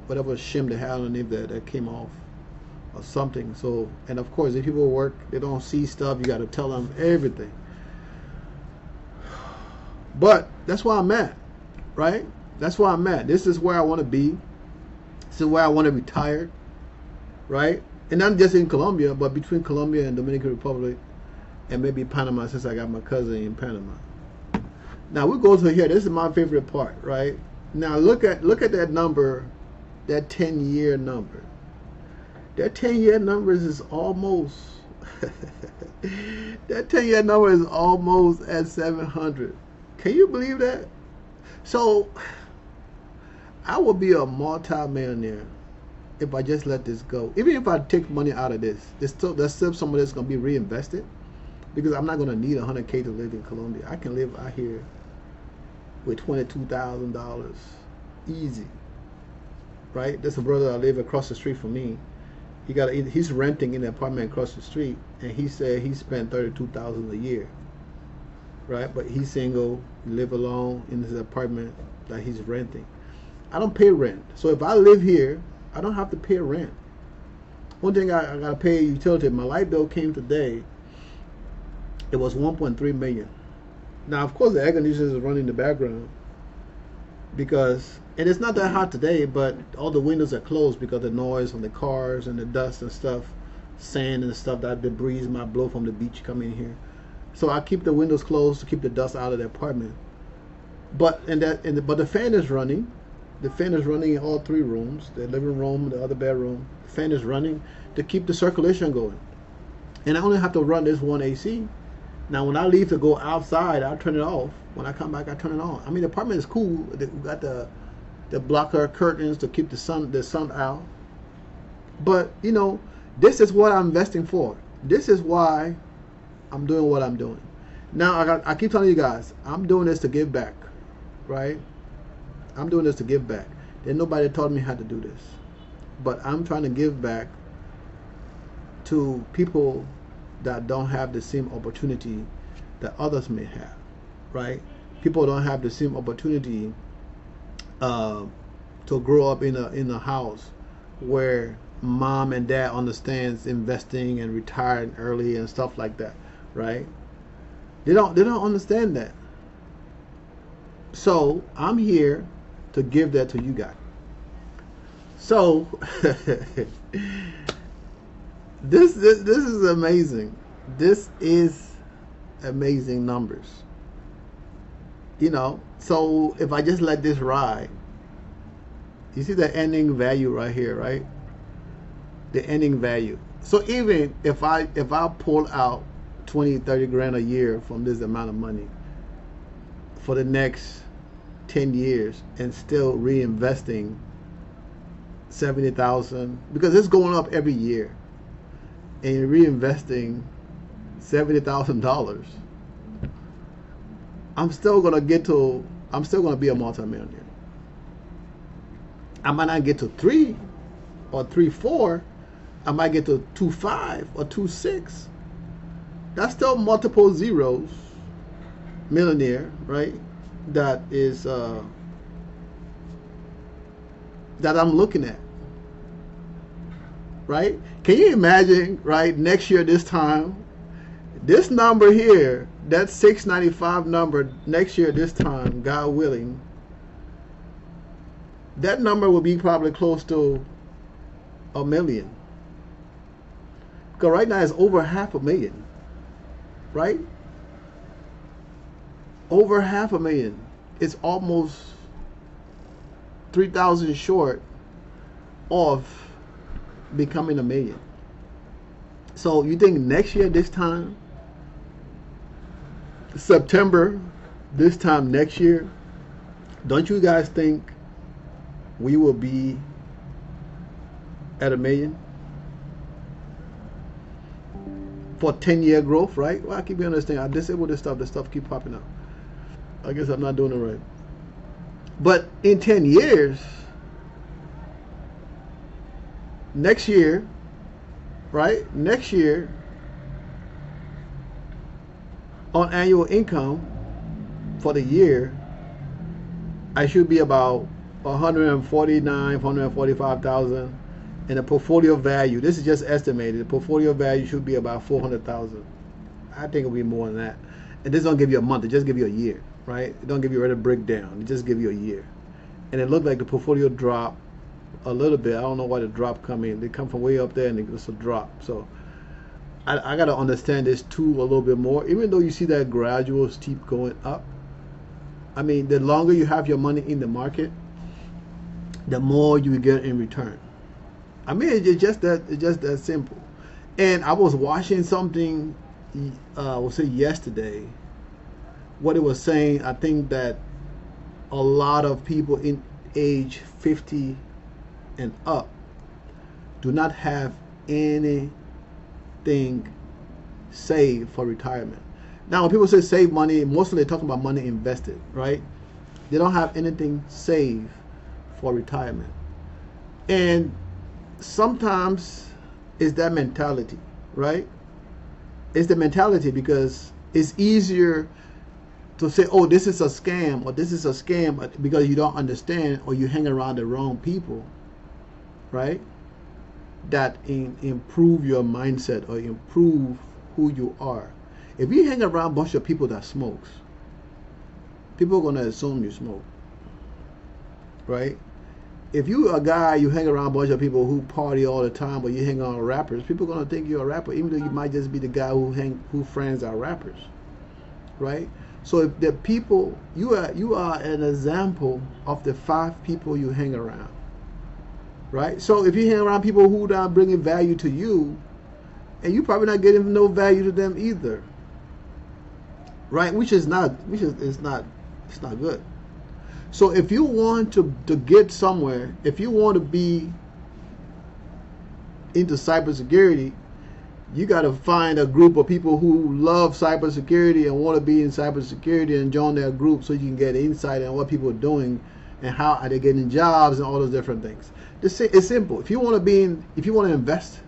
whatever shim they had underneath that came off or something. So, and of course, if people work, they don't see stuff. You got to tell them everything. But that's where I'm at, right? That's where I'm at. This is where I want to be. This is where I want to retire, right? And not just in Colombia, but between Colombia and Dominican Republic, and maybe Panama, since I got my cousin in Panama. Now we go to here. This is my favorite part, right? Now look at that number, that 10-year number. That 10-year number is almost that 10-year number is almost at 700. Can you believe that? So I will be a multi-millionaire if I just let this go. Even if I take money out of this, there's still some of this going to be reinvested, because I'm not going to need $100K to live in Colombia. I can live out here with $22,000 easy, right? There's a brother that live across the street from me. He's renting in an apartment across the street, and he said he spent $32,000 a year, right? But he's single, live alone in his apartment that he's renting. I don't pay rent, so if I live here, I don't have to pay rent. One thing I gotta pay utility. My light bill came today. It was 1.3 million. Now, of course, the air conditioner is running in the background because, and it's not that hot today, but all the windows are closed because of the noise from the cars and the dust and stuff, sand and stuff, that debris might blow from the beach coming in here. So I keep the windows closed to keep the dust out of the apartment. But but the fan is running. The fan is running in all 3 rooms, the living room, the other bedroom. The fan is running to keep the circulation going. And I only have to run this one AC. Now, when I leave to go outside, I'll turn it off. When I come back, I turn it on. I mean, the apartment is cool. We got the blocker curtains to keep the sun out. But, you know, this is what I'm investing for. This is why I'm doing what I'm doing. Now, I keep telling you guys, I'm doing this to give back, right? I'm doing this to give back. There's nobody taught me how to do this. But I'm trying to give back to people that don't have the same opportunity that others may have, right? People don't have the same opportunity to grow up in a house where mom and dad understands investing and retiring early and stuff like that, right? They don't understand that. So I'm here to give that to you guys. So this is amazing. This is amazing numbers. You know, so if I just let this ride, you see the ending value right here, right? The ending value. So even if I pull out 20, 30 grand a year from this amount of money for the next 10 years and still reinvesting 70,000, because it's going up every year, and you're reinvesting $70,000, I'm still gonna be a multimillionaire. I might not get to 3 or 3.4. I might get to 2.5 or 2.6. That's still multiple zeros. Millionaire, right? That is that I'm looking at. right? Can you imagine, right, next year this time, this number here, that 695 number, next year this time, God willing, that number will be probably close to $1 million. Because right now it's over $500,000, right? Over $500,000. It's almost 3,000 short of becoming $1 million. So you think next year this time, September this time next year, don't you guys think we will be at $1 million for 10-year growth, right? Well, I keep understanding. I disable this stuff. This stuff keep popping up. I guess I'm not doing it right. But in 10 years, next year, right? Next year, on annual income for the year, I should be about 145,000, and the portfolio value, this is just estimated, the portfolio value should be about 400,000. I think it'll be more than that. And this don't give you a month, it just give you a year, right? It don't give you a breakdown, it just give you a year. And it looked like the portfolio dropped a little bit. I don't know why the drop come in. They come from way up there and it's a drop. So I got to understand this too a little bit more. Even though you see that gradual steep going up, I mean, the longer you have your money in the market, the more you get in return. I mean, it's just that simple. And I was watching something, I would say yesterday, what it was saying. I think that a lot of people in age 50 and up do not have anything saved for retirement. Now, when people say save money, mostly they're talking about money invested, right? They don't have anything saved for retirement. And sometimes it's that mentality, right? It's the mentality, because it's easier to say, oh, this is a scam, or this is a scam, because you don't understand, or you hang around the wrong people, right? That improve your mindset or improve who you are. If you hang around a bunch of people that smokes, people are going to assume you smoke, right? If you a guy, you hang around a bunch of people who party all the time, but you hang around rappers, people are going to think you're a rapper, even though you might just be the guy who friends are rappers, right? So if the people, you are an example of the 5 people you hang around, right? So if you hang around people who not bringing value to you, and you probably not getting no value to them either, right? It's not good. So if you want to get somewhere, if you want to be into cybersecurity, you got to find a group of people who love cybersecurity and want to be in cybersecurity and join their group, so you can get insight on what people are doing and how are they getting jobs and all those different things. It's simple. If you want to invest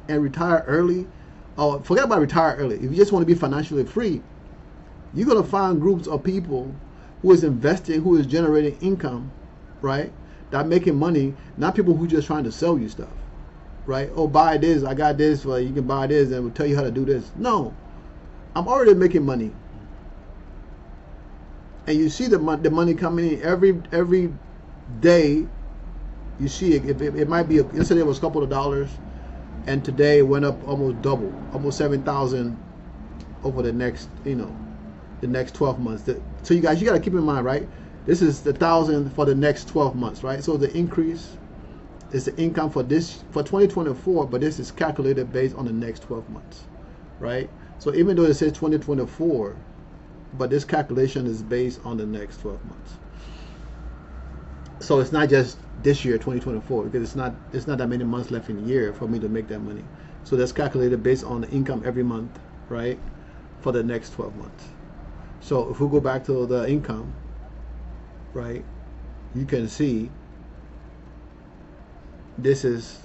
and retire early, or forget about retire early, if you just want to be financially free, you're going to find groups of people who is investing, who is generating income, right? That are making money, not people who just trying to sell you stuff, right? Oh, buy this, I got this, well, you can buy this, and we'll tell you how to do this. No, I'm already making money. And you see the money coming in every day. You see it. It might be, yesterday it was a couple of dollars, and today it went up almost double, almost 7,000 over the next, the next 12 months. So you guys, you got to keep in mind, right? This is the 1,000 for the next 12 months, right? So the increase is the income for 2024, but this is calculated based on the next 12 months, right? So even though it says 2024, but this calculation is based on the next 12 months. So it's not just this year, 2024, because it's not that many months left in the year for me to make that money. So that's calculated based on the income every month, right, for the next 12 months. So if we go back to the income, right, you can see this is,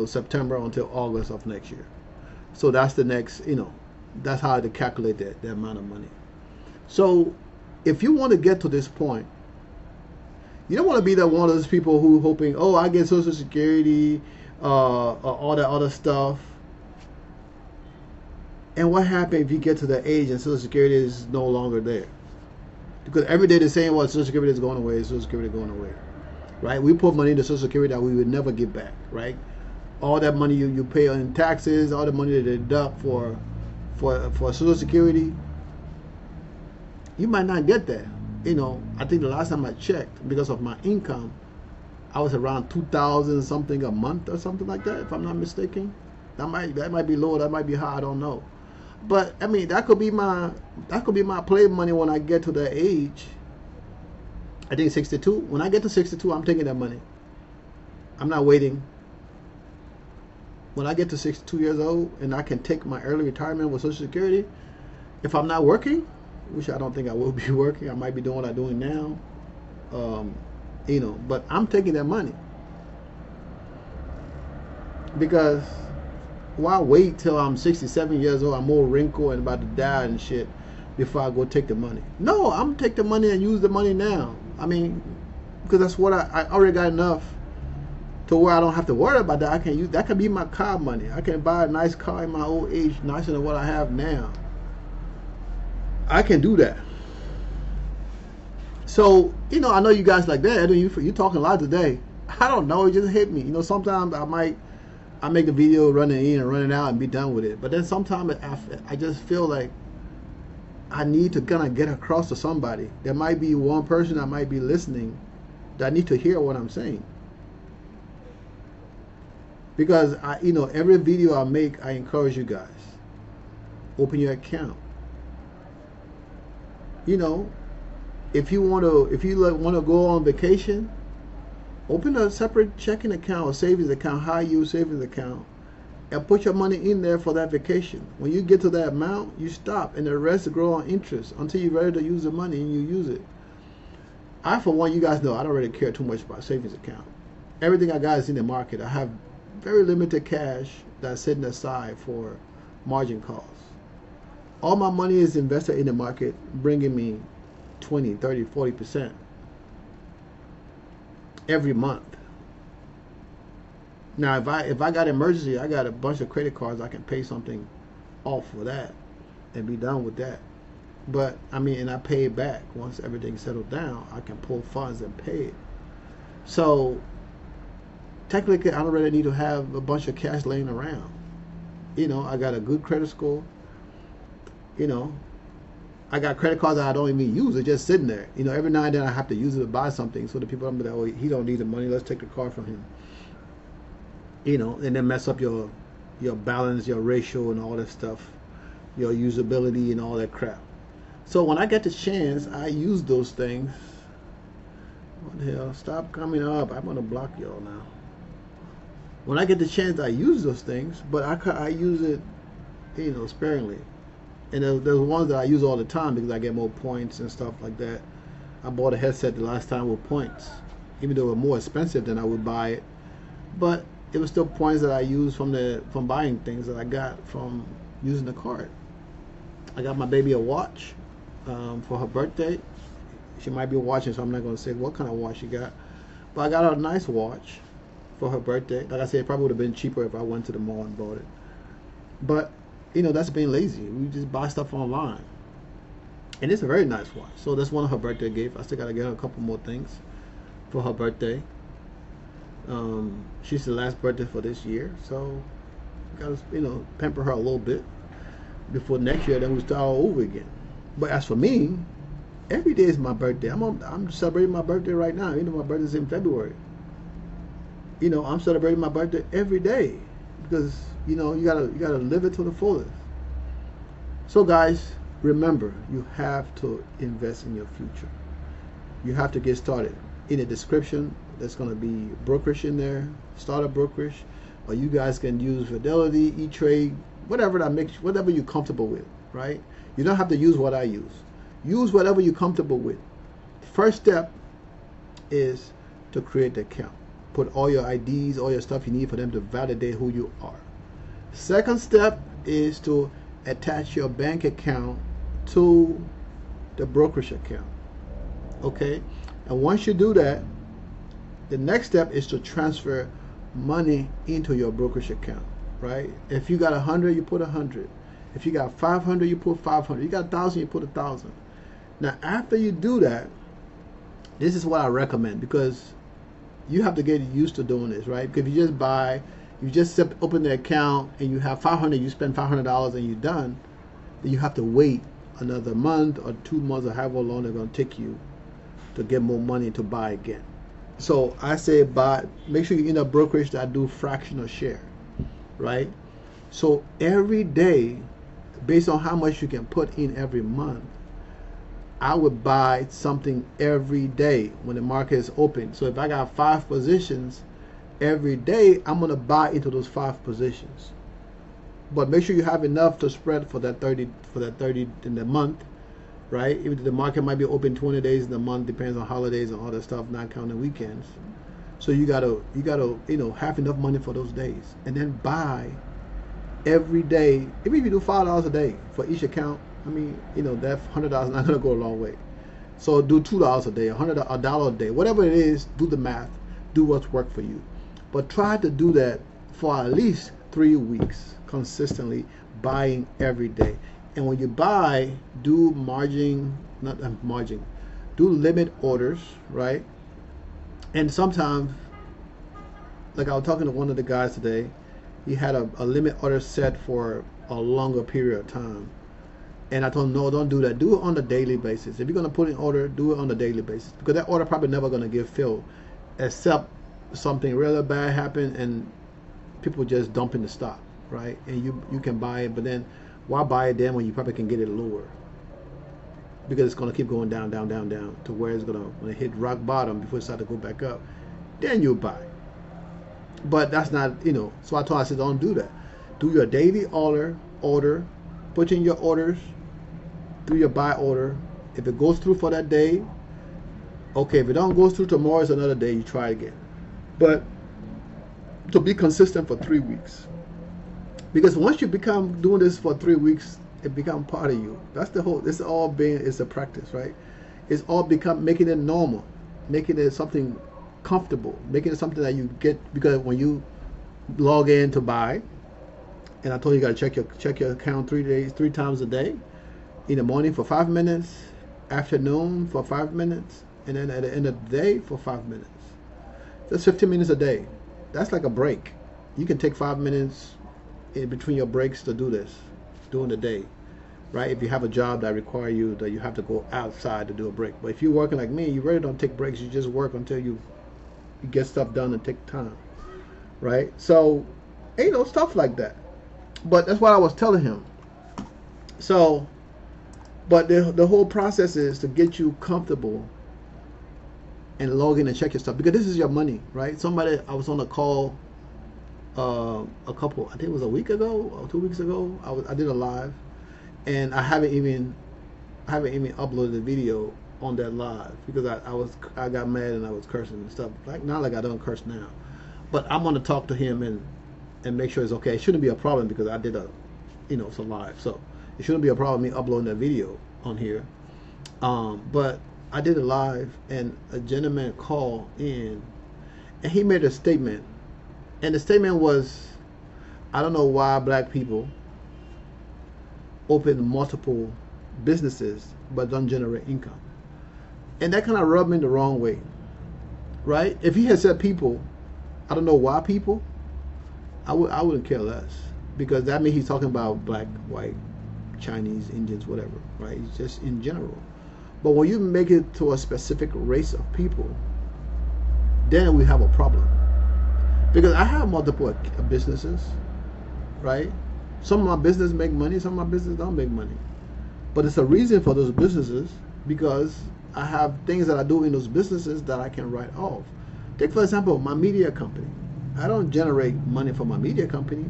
September until August of next year. So that's the next, that's how to calculate the amount of money. So if you want to get to this point, you don't want to be that one of those people who hoping, oh, I get Social Security, all that other stuff. And what happens if you get to the age and Social Security is no longer there? Because every day they're saying, well, Social Security is going away, Social Security is going away. Right? We put money into Social Security that we would never get back. Right? All that money you pay on taxes, all the money that they deduct for Social Security, you might not get that. You know, I think the last time I checked, because of my income, I was around 2,000 something a month or something like that, if I'm not mistaken. That might be low, that might be high, I don't know. But I mean, that could be my play money when I get to that age. I think 62. When I get to 62, I'm taking that money. I'm not waiting. When I get to 62 years old and I can take my early retirement with Social Security, if I'm not working, which I don't think I will be working, I might be doing what I'm doing now, you know, but I'm taking that money. Because why wait till I'm 67 years old, I'm more wrinkled and about to die and shit before I go take the money? No, I'm take the money and use the money now. I mean, because that's what I already got enough to where I don't have to worry about that. I can use that. Can be my car money. I can buy a nice car in my old age, nicer than what I have now. I can do that. So, you know, I know you guys like that. You talking a lot today. I don't know. It just hit me. You know, sometimes I make the video running in and running out and be done with it. But then sometimes I just feel like I need to kind of get across to somebody. There might be one person that might be listening that need to hear what I'm saying. Because you know, every video I make, I encourage you guys, open your account. You know, if you want to go on vacation, open a separate checking account or savings account, high yield savings account, and put your money in there for that vacation. When you get to that amount, you stop, and the rest grow on interest until you're ready to use the money and you use it. I, for one, you guys know I don't really care too much about savings account. Everything I got is in the market. I have very limited cash that's sitting aside for margin calls. All my money is invested in the market, bringing me 20, 30, 40% every month. Now, if I got emergency, I got a bunch of credit cards. I can pay something off for that and be done with that. But I mean, and I pay it back once everything's settled down. I can pull funds and pay it. So technically, I don't really need to have a bunch of cash laying around. You know, I got a good credit score. You know, I got credit cards that I don't even use. They're just sitting there. You know, every now and then I have to use it to buy something. So the people I'm like, oh, he don't need the money. Let's take the card from him. You know, and then mess up your balance, your ratio, and all that stuff, your usability and all that crap. So when I get the chance, I use those things. What the hell? Stop coming up. I'm gonna block y'all now. When I get the chance, I use those things, but I use it, you know, sparingly. And there's ones that I use all the time because I get more points and stuff like that. I bought a headset the last time with points, even though it was more expensive than I would buy it. But it was still points that I used from buying things that I got from using the card. I got my baby a watch for her birthday. She might be watching, so I'm not going to say what kind of watch she got. But I got her a nice watch for her birthday. Like I said, it probably would have been cheaper if I went to the mall and bought it. But you know, that's being lazy. We just buy stuff online. And it's a very nice watch. So that's one of her birthday gifts. I still got to get her a couple more things for her birthday. She's the last birthday for this year. So got to, you know, pamper her a little bit before next year. Then we start all over again. But as for me, every day is my birthday. I'm celebrating my birthday right now. You know, my birthday's in February. You know, I'm celebrating my birthday every day. Because, you know, you gotta live it to the fullest. So guys, remember, you have to invest in your future. You have to get started. In the description, there's gonna be brokerage in there, start a brokerage, or you guys can use Fidelity, E-Trade, whatever you're comfortable with, right? You don't have to use what I use. Use whatever you're comfortable with. First step is to create the account. Put all your IDs, all your stuff you need for them to validate who you are. Second step is to attach your bank account to the brokerage account. Okay? And once you do that, the next step is to transfer money into your brokerage account, right? If you got 100, you put 100. If you got 500, you put 500. You got 1,000, you put 1,000. Now, after you do that, this is what I recommend, because you have to get used to doing this, right? Because if you just buy, you just open the account and you have 500, you spend $500 and you're done, then you have to wait another month or 2 months or however long they're going to take you to get more money to buy again. So I say make sure you're in a brokerage that do fractional share, right? So every day, based on how much you can put in every month, I would buy something every day when the market is open. So if I got 5 positions, every day I'm going to buy into those 5 positions. But make sure you have enough to spread for that 30 in the month, right? Even the market might be open 20 days in the month, depends on holidays and all that stuff, not counting weekends. So you gotta have enough money for those days, and then buy every day. Even if you do $5 a day for each account, I mean, that $100 is not gonna go a long way. So do $2 a day, $100 a day, whatever it is. Do the math, do what's worked for you, but try to do that for at least 3 weeks consistently, buying every day. And when you buy, do do limit orders, right? And sometimes, like I was talking to one of the guys today, he had a limit order set for a longer period of time. And I told him, no, don't do that. Do it on a daily basis. If you're going to put in order, do it on a daily basis, because that order probably never going to get filled, except something really bad happened and people just dumping the stock, right? And you can buy it, but then why buy it then when you probably can get it lower? Because it's going to keep going down, down, down, down to where it's going to, when it hit rock bottom before it starts to go back up, then you buy. But that's not, so I said, don't do that. Do your daily order, put in your orders, do your buy order. If it goes through for that day, okay. If it don't go through tomorrow, it's another day, you try again. But to be consistent for 3 weeks. Because once you become doing this for 3 weeks, it becomes part of you. That's the whole, it's a practice, right? It's all making it normal, making it something comfortable, making it something that you get, because when you log in to buy, and I told you got to check your account 3 times a day, in the morning for 5 minutes, afternoon for 5 minutes, and then at the end of the day for 5 minutes. That's 15 minutes a day. That's like a break. You can take 5 minutes in between your breaks to do this during the day, right? If you have a job that require you that you have to go outside to do a break. But if you're working like me, you really don't take breaks. You just work until you get stuff done and take time, right? So, stuff like that. But that's what I was telling him. So, but the whole process is to get you comfortable and log in and check your stuff, because this is your money, right? I was on a call I think it was a week ago or 2 weeks ago. I did a live, and I haven't even uploaded the video on that live, because I got mad and I was cursing and stuff. Not like I don't curse now, but I'm gonna talk to him and make sure it's okay. It shouldn't be a problem, because I did it's a live, so it shouldn't be a problem me uploading that video on here. But I did a live, and a gentleman called in, and he made a statement, and the statement was, I don't know why black people open multiple businesses but don't generate income. And that kind of rubbed me the wrong way, right? If he had said people, I don't know why people, I wouldn't care less, because that means he's talking about black, white, Chinese, Indians, whatever, right? It's just in general. But when you make it to a specific race of people, then we have a problem. Because I have multiple businesses, right? Some of my business make money, some of my business don't make money. But it's a reason for those businesses, because I have things that I do in those businesses that I can write off. Take, for example, my media company. I don't generate money for my media company,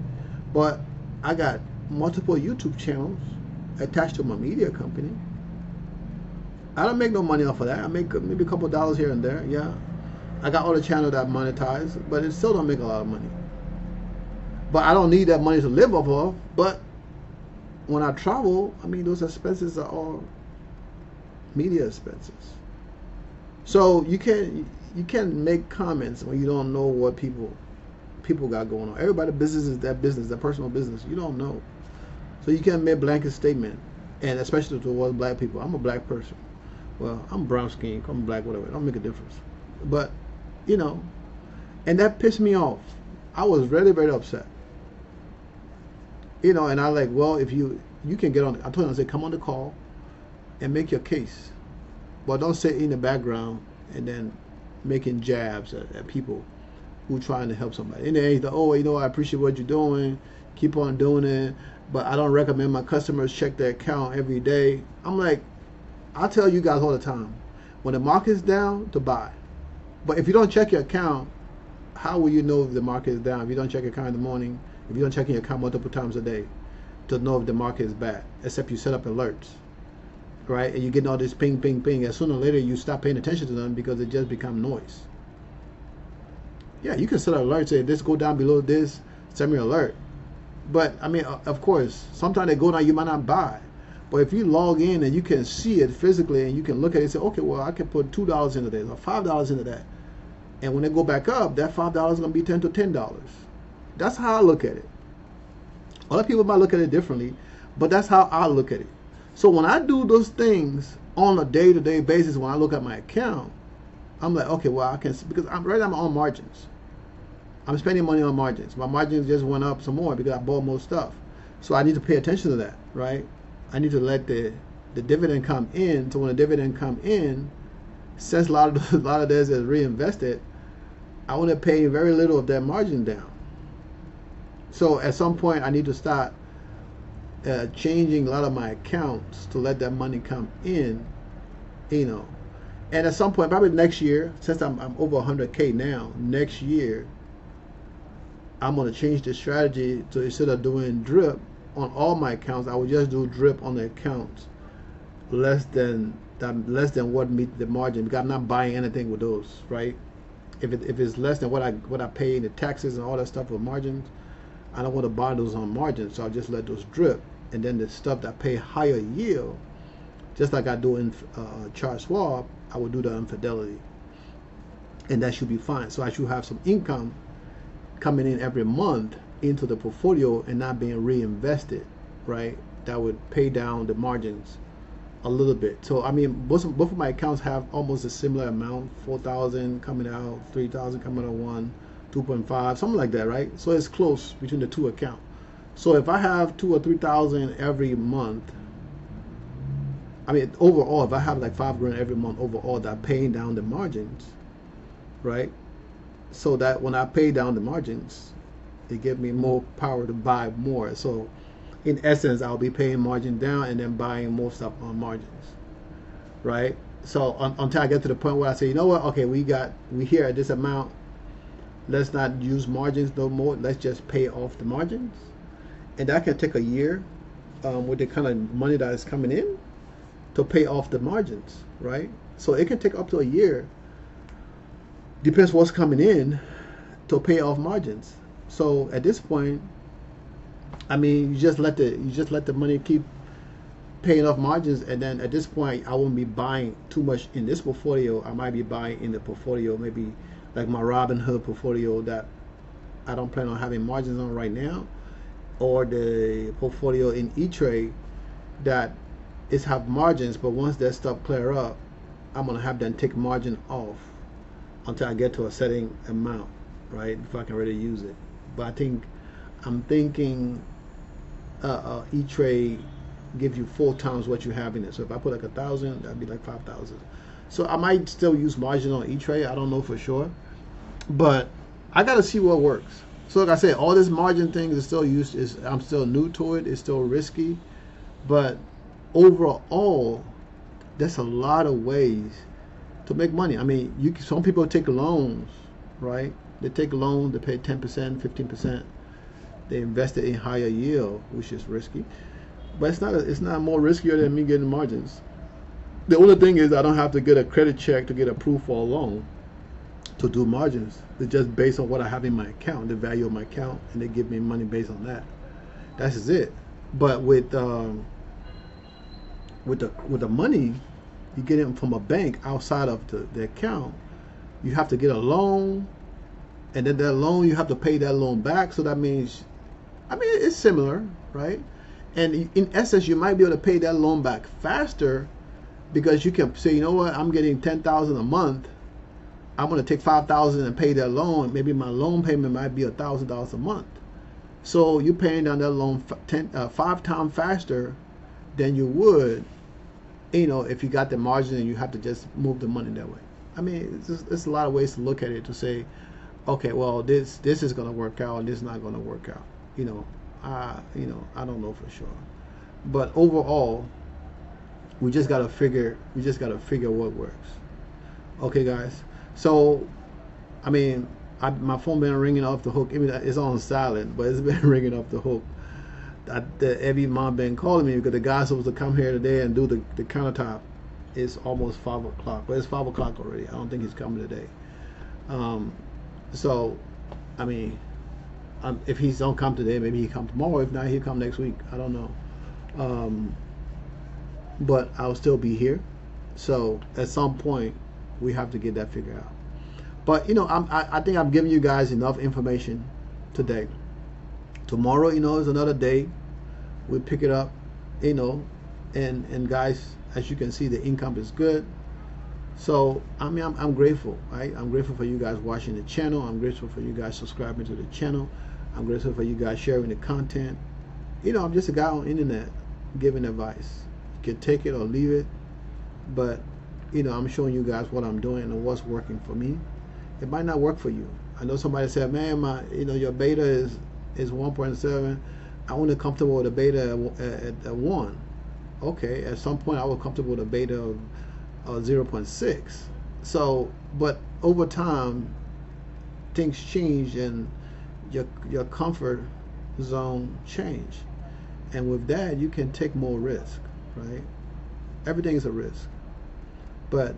but I got multiple YouTube channels attached to my media company. I don't make no money off of that. I make maybe a couple dollars here and there, yeah. I got other channels that monetize, but it still don't make a lot of money. But I don't need that money to live off of. But when I travel, those expenses are all media expenses. So you can't make comments when you don't know what people people got going on. Everybody's business is their business, their personal business. You don't know. So you can't make blanket statement, and especially towards black people. I'm a black person. Well, I'm brown skin, I'm black, whatever. It don't make a difference. But, you know, and that pissed me off. I was really, very upset. You know, and I like, well, if you can get on, I told him, I said, come on the call and make your case. But don't sit in the background and then making jabs at people who trying to help somebody. And then, oh, you know, I appreciate what you're doing. Keep on doing it. But I don't recommend my customers check their account every day. I'm like, I tell you guys all the time, when the market's down, to buy. But if you don't check your account, how will you know if the market is down? If you don't check your account in the morning, if you don't check your account multiple times a day, to know if the market is bad, except you set up alerts, right? And you get all this ping, ping, ping. And sooner or later, you stop paying attention to them because it just become noise. Yeah, you can set up alerts, say, this go down below this, send me an alert. But, I mean, of course, sometimes they go down, you might not buy. But if you log in and you can see it physically and you can look at it and say, okay, well, I can put $2 into this or $5 into that. And when they go back up, that $5 is going to be $10 to $10. That's how I look at it. Other people might look at it differently, but that's how I look at it. So when I do those things on a day-to-day basis, when I look at my account, I'm like, okay, well, I can, because I'm on margins. I'm spending money on margins. My margins just went up some more because I bought more stuff. So I need to pay attention to that, right? I need to let the dividend come in. So when the dividend come in, since a lot of this is reinvested, I want to pay very little of that margin down. So at some point, I need to start changing a lot of my accounts to let that money come in, you know. And at some point, probably next year, since I'm over 100K now, next year, I'm going to change the strategy to, instead of doing drip on all my accounts, I will just do drip on the accounts less than what meets the margin, because I'm not buying anything with those, right? If it's less than what I pay in the taxes and all that stuff with margins, I don't want to buy those on margins, so I'll just let those drip. And then the stuff that pay higher yield, just like I do in Charles Schwab, I will do that on Fidelity, and that should be fine. So I should have some income coming in every month into the portfolio and not being reinvested, right? That would pay down the margins a little bit. So I mean, both of my accounts have almost a similar amount, 4,000 coming out, 3,000 coming out, 2.5, something like that, right? So it's close between the two accounts. So if I have 2,000 or 3,000 every month, I mean, overall, if I have like $5,000 every month overall, that paying down the margins, right? So that when I pay down the margins, it gives me more power to buy more. So in essence, I'll be paying margin down and then buying more stuff on margins, right? So until I get to the point where I say, you know what, okay, we here at this amount, let's not use margins no more, let's just pay off the margins. And that can take a year with the kind of money that is coming in to pay off the margins, right? So it can take up to a year, depends what's coming in, to pay off margins. So at this point, I mean, you just let the money keep paying off margins, and then at this point, I won't be buying too much in this portfolio. I might be buying in the portfolio, maybe like my Robinhood portfolio that I don't plan on having margins on right now, or the portfolio in E-Trade that is have margins, but once that stuff clear up, I'm gonna have them take margin off until I get to a setting amount, right, before I can really use it. But I'm thinking E-Trade gives you 4 times what you have in it. So if I put like 1,000, that'd be like 5,000. So I might still use margin on E-Trade. I don't know for sure, but I gotta see what works. So like I said, all this margin thing is still used. I'm still new to it. It's still risky, but overall, there's a lot of ways to make money. I mean, some people take loans, right? They take loans, they pay 10%, 15%. They invest it in higher yield, which is risky, but it's not more riskier than me getting margins. The only thing is I don't have to get a credit check to get approved for a loan to do margins. It's just based on what I have in my account, the value of my account, and they give me money based on that. That's just it. But with the money you get it from a bank outside of the account, you have to get a loan, and then that loan, you have to pay that loan back. So that means, I mean, it's similar, right? And in essence, you might be able to pay that loan back faster because you can say, you know what, I'm getting $10,000 a month. I'm going to take $5,000 and pay that loan. Maybe my loan payment might be $1,000 a month. So you're paying down that loan 5 times faster than you would, if you got the margin and you have to just move the money that way. I mean, it's a lot of ways to look at it to say, okay, well, this is going to work out and this is not going to work out. I don't know for sure, but overall, we just got to figure what works. Okay, guys. So, I mean, my phone been ringing off the hook. I mean, it's on silent, but it's been ringing off the hook. Every mom been calling me because the guy's supposed to come here today and do the countertop. It's almost 5 o'clock, but it's 5 o'clock already. I don't think he's coming today. So, I mean, if he don't come today, maybe he come tomorrow. If not, he'll come next week. I don't know. But I'll still be here. So at some point, we have to get that figured out. But I think I'm giving you guys enough information today. Tomorrow, is another day. We'll pick it up, and guys, as you can see, the income is good. So I mean, I'm grateful, right? I'm grateful for you guys watching the channel. I'm grateful for you guys subscribing to the channel. I'm grateful for you guys sharing the content. I'm just a guy on the internet giving advice. You can take it or leave it, but I'm showing you guys what I'm doing and what's working for me. It might not work for you. I know somebody said, man, your beta is 1.7. I want to comfortable with a beta at 1. Okay, at some point I was comfortable with a beta of 0.6. So, but over time, things change and your comfort zone change, and with that, you can take more risk, right? Everything is a risk, but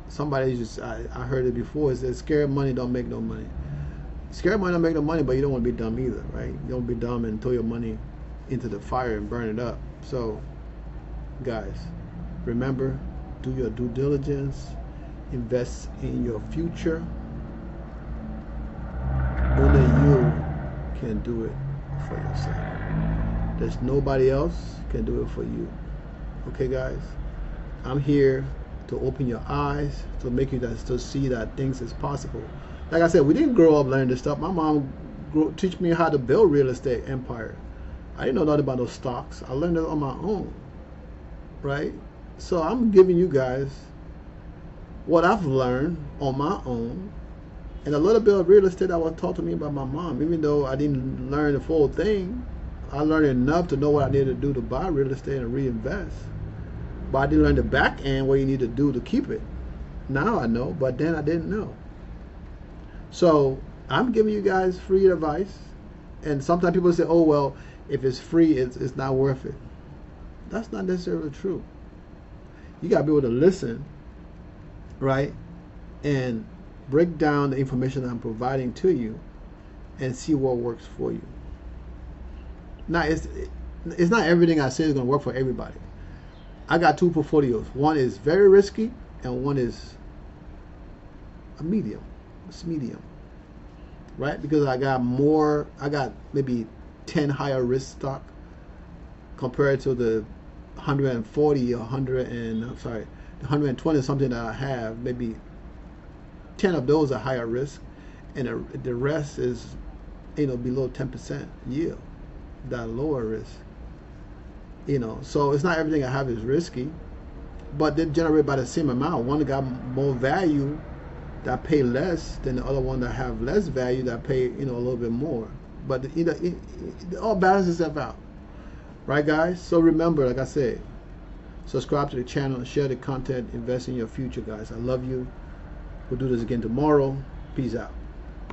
somebody I heard it before. It said, "Scared money don't make no money." Scared money don't make no money, but you don't want to be dumb either, right? You don't be dumb and throw your money into the fire and burn it up. So, guys, remember, do your due diligence, invest in your future. Only you can do it for yourself. There's nobody else can do it for you. Okay, guys? I'm here to open your eyes, to make you to see that things is possible. Like I said, we didn't grow up learning this stuff. My mom teach me how to build real estate empire. I didn't know nothing about those stocks. I learned it on my own, right? So I'm giving you guys what I've learned on my own, and a little bit of real estate that was taught to me by my mom. Even though I didn't learn the full thing, I learned enough to know what I needed to do to buy real estate and reinvest. But I didn't learn the back end, what you need to do to keep it. Now I know, but then I didn't know. So I'm giving you guys free advice, and sometimes people say, "Oh well, if it's free, it's not worth it." That's not necessarily true. You gotta be able to listen, right, and break down the information I'm providing to you, and see what works for you. Now, it's not everything I say is gonna work for everybody. I got 2 portfolios. One is very risky, and one is a medium. It's medium, right? Because I got maybe 10 higher risk stock compared to the 140 or 120 something that I have. Maybe 10 of those are higher risk, and the rest is below 10% yield, that lower risk. So it's not everything I have is risky, but they generate by the same amount. One got more value that pay less than the other one that have less value that pay a little bit more. But it all balances itself out, right, guys? So remember, like I said, subscribe to the channel and share the content. Invest in your future, guys. I love you. We'll do this again tomorrow. Peace out.